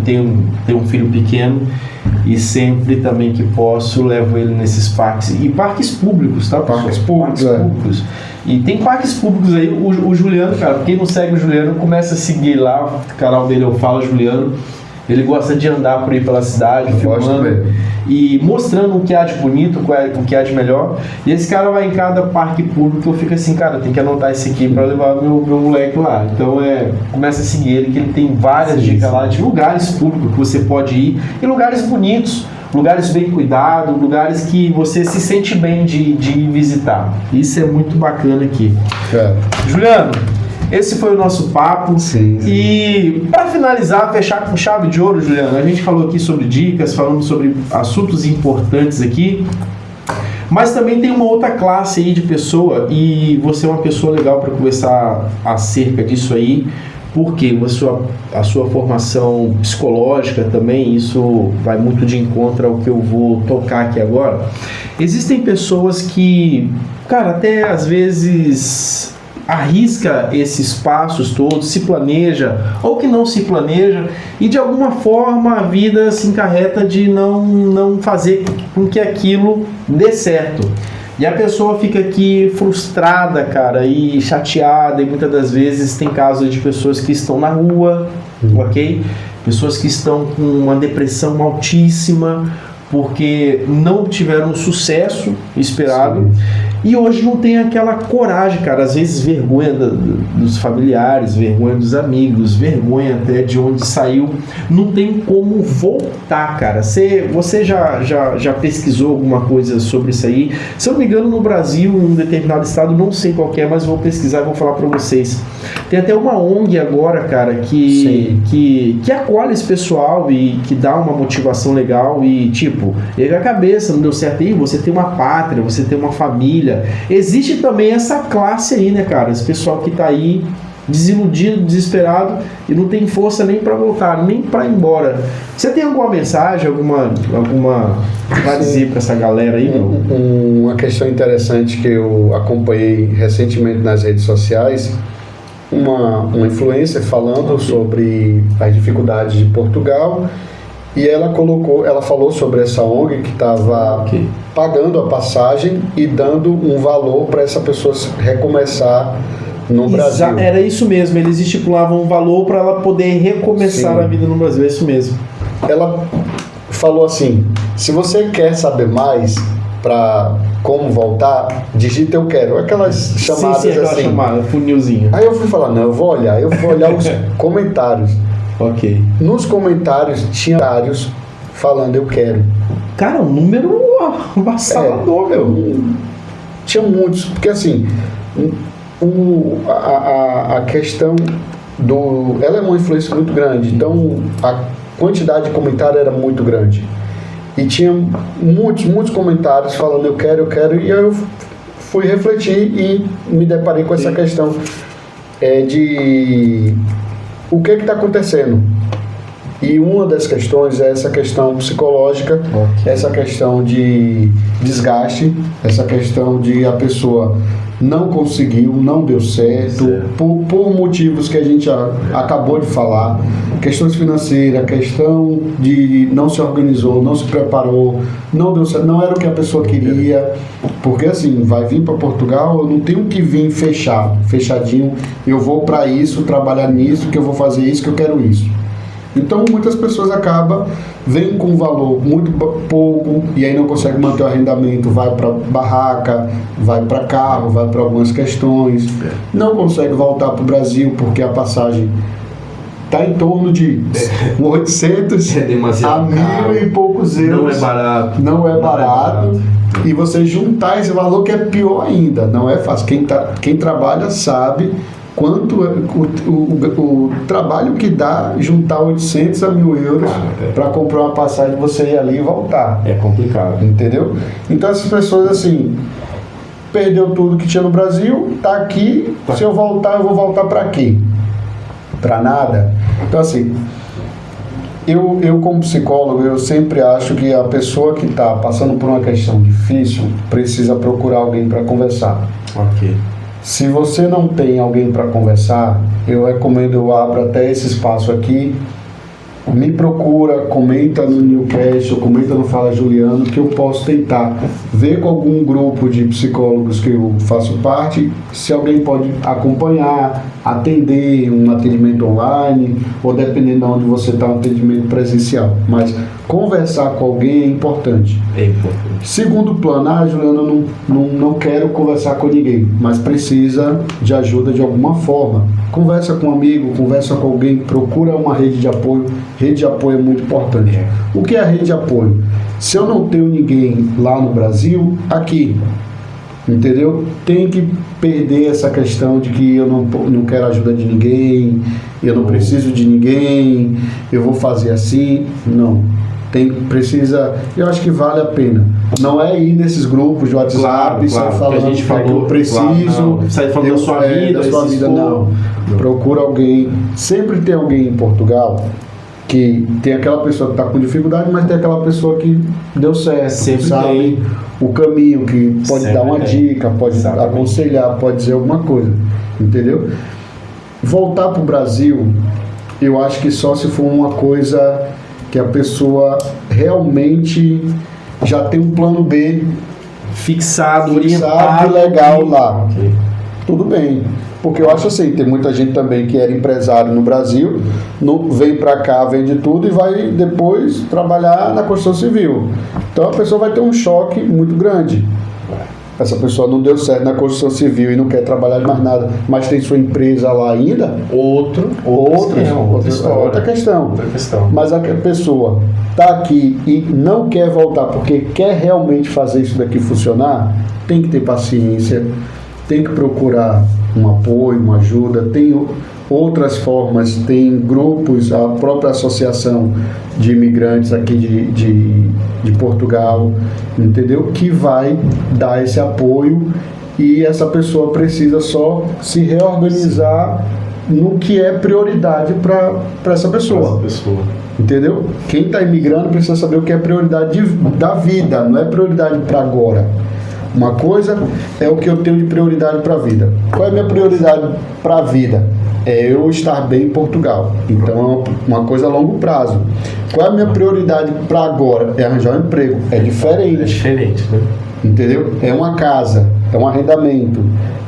um filho pequeno e sempre também que posso levo ele nesses parques. E parques públicos, tá? Parques públicos. E tem parques públicos aí, o Juliano, cara, quem não segue o Juliano, começa a seguir lá, o canal dele eu Fala Juliano, ele gosta de andar por aí pela cidade, filmando e mostrando o que há de bonito, o que há de melhor, e esse cara vai em cada parque público, eu fico assim, cara, tem que anotar esse aqui para levar meu moleque lá, então começa a seguir ele, que ele tem várias dicas lá de lugares públicos que você pode ir, e lugares bonitos, lugares bem cuidados, lugares que você se sente bem de visitar. Isso é muito bacana aqui. Juliano, esse foi o nosso papo. Sim. E para finalizar, fechar com chave de ouro, Juliano, a gente falou aqui sobre dicas, falamos sobre assuntos importantes aqui, mas também tem uma outra classe aí de pessoa, e você é uma pessoa legal para conversar acerca disso aí, porque a sua formação psicológica também, isso vai muito de encontro ao que eu vou tocar aqui agora. Existem pessoas que, cara, até às vezes arrisca esses passos todos, se planeja ou que não se planeja, e de alguma forma a vida se encarreta de não fazer com que aquilo dê certo. E a pessoa fica aqui frustrada, cara, e chateada, e muitas das vezes tem casos de pessoas que estão na rua, ok? Pessoas que estão com uma depressão altíssima, porque não tiveram o sucesso esperado. Sim. E hoje não tem aquela coragem, cara, às vezes vergonha dos familiares, vergonha dos amigos, vergonha até de onde saiu, não tem como voltar, cara. Você já pesquisou alguma coisa sobre isso aí? Se eu não me engano, no Brasil, em um determinado estado, não sei qual é, mas vou pesquisar e vou falar pra vocês. Tem até uma ONG agora, cara, que acolhe esse pessoal e que dá uma motivação legal e, tipo, erga a cabeça, não deu certo aí, você tem uma pátria, você tem uma família. Existe também essa classe aí, né, cara? Esse pessoal que tá aí desiludido, desesperado e não tem força nem para voltar, nem para ir embora. Você tem alguma mensagem, alguma para dizer para essa galera aí? Uma questão interessante que eu acompanhei recentemente nas redes sociais, uma influencer falando sobre as dificuldades de Portugal. E ela falou sobre essa ONG que estava pagando a passagem e dando um valor para essa pessoa recomeçar no Brasil. Era isso mesmo, eles estipulavam um valor para ela poder recomeçar a vida no Brasil, é isso mesmo. Ela falou assim, se você quer saber mais para como voltar, digita eu quero. Aquelas chamadas assim. Chamada, funilzinho. Aí eu fui falar, não, eu vou olhar os comentários. Ok. Nos comentários tinha vários falando eu quero. Cara, um número avassalador, meu. Tinha muitos, porque assim, a questão ela é uma influência muito grande, então a quantidade de comentário era muito grande. E tinha muitos comentários falando eu quero, e aí eu fui refletir e me deparei com essa questão de o que está acontecendo. E uma das questões é essa questão psicológica, essa questão de desgaste, essa questão de a pessoa não conseguiu, não deu certo, por motivos que a gente acabou de falar, questões financeiras, questão de não se organizou, não se preparou, não deu certo, não era o que a pessoa queria, porque assim, vai vir para Portugal, eu não tenho que vir fechadinho, eu vou para isso, trabalhar nisso, que eu vou fazer isso, que eu quero isso. Então muitas pessoas vêm com um valor muito pouco e aí não consegue manter o arrendamento, vai para barraca, vai para carro, vai para algumas questões, não consegue voltar para o Brasil porque a passagem está em torno de 800 a 1.000 e poucos euros. Não é barato. Não é barato. E você juntar esse valor, que é pior ainda, não é fácil. Quem trabalha sabe quanto o trabalho que dá juntar 800 a 1.000 euros para comprar uma passagem, você ir ali e voltar. É complicado. Entendeu? Então essas pessoas assim, perdeu tudo que tinha no Brasil, tá aqui, se eu voltar, eu vou voltar para quê? Para nada. Então assim, eu como psicólogo, eu sempre acho que a pessoa que está passando por uma questão difícil precisa procurar alguém para conversar. Ok. Se você não tem alguém para conversar, eu recomendo, eu abro até esse espaço aqui, me procura, comenta no Newcast, ou comenta no Fala Juliano, que eu posso tentar ver com algum grupo de psicólogos que eu faço parte, se alguém pode acompanhar, atender um atendimento online, ou dependendo de onde você está, um atendimento presencial. Mas conversar com alguém é importante. É importante. Segundo plano, Juliano, não quero conversar com ninguém, mas precisa de ajuda de alguma forma. Conversa com um amigo, conversa com alguém, procura uma rede de apoio. Rede de apoio é muito importante. O que é a rede de apoio? Se eu não tenho ninguém lá no Brasil, aqui, entendeu? Tem que perder essa questão de que eu não quero ajuda de ninguém, eu não preciso de ninguém, eu vou fazer assim. Não. Precisa, eu acho que vale a pena. Não é ir nesses grupos de WhatsApp, claro, falando que a gente falou, que eu preciso, claro, sai falando da sua vida, da sua vida, não. Procura alguém. Sempre tem alguém em Portugal que tem aquela pessoa que está com dificuldade, mas tem aquela pessoa que deu certo, sempre sabe tem o caminho, que pode sempre dar uma dica, pode aconselhar, pode dizer alguma coisa, entendeu? Voltar para o Brasil, eu acho que só se for uma coisa que a pessoa realmente já tem um plano B fixado, orientado, legal lá. Okay. Tudo bem. Porque eu acho assim, tem muita gente também que era empresário no Brasil, vem para cá, vende tudo e vai depois trabalhar na construção civil. Então a pessoa vai ter um choque muito grande. Essa pessoa não deu certo na construção civil e não quer trabalhar mais nada, mas tem sua empresa lá ainda. Outra questão. Mas a pessoa está aqui e não quer voltar porque quer realmente fazer isso daqui funcionar, tem que ter paciência, tem que procurar um apoio, uma ajuda. Tem outras formas, tem grupos, a própria associação de imigrantes aqui de Portugal, entendeu? Que vai dar esse apoio e essa pessoa precisa só se reorganizar no que é prioridade para essa pessoa. Entendeu? Quem está imigrando precisa saber o que é prioridade da vida, não é prioridade para agora. Uma coisa é o que eu tenho de prioridade para a vida. Qual é a minha prioridade para a vida? É eu estar bem em Portugal. Então é uma coisa a longo prazo. Qual é a minha prioridade para agora? É arranjar um emprego. É diferente. É diferente, né? Entendeu? É uma casa, é um arrendamento,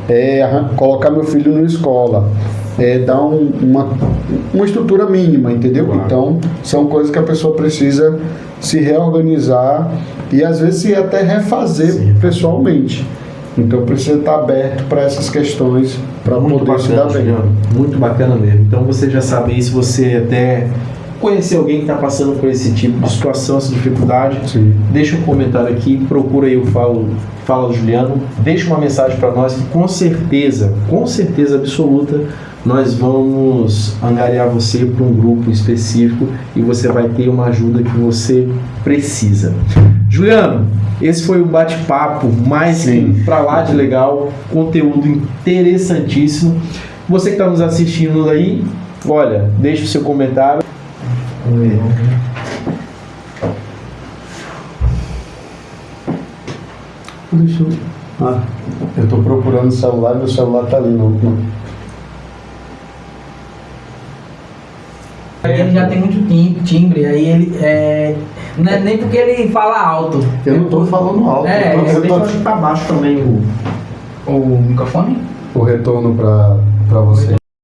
é colocar meu filho na escola, é dar uma estrutura mínima, entendeu? Claro. Então são coisas que a pessoa precisa se reorganizar e às vezes até refazer pessoalmente. Então precisa estar aberto para essas questões para poder se dar bem. Juliano, muito bacana mesmo. Então você já sabe aí, se você até conhecer alguém que está passando por esse tipo de situação, essa dificuldade, deixa um comentário aqui, procura aí o Fala Juliano, deixa uma mensagem para nós que com certeza absoluta, nós vamos angariar você para um grupo específico e você vai ter uma ajuda que você precisa. Juliano, esse foi um bate-papo mais que pra lá de legal, conteúdo interessantíssimo. Você que está nos assistindo aí, olha, deixa o seu comentário. Eu estou procurando o celular e meu celular está ali no... Ele já tem muito timbre, aí ele não é nem porque ele fala alto. Eu não estou falando alto. Eu tô aqui para baixo também o microfone. O retorno para você.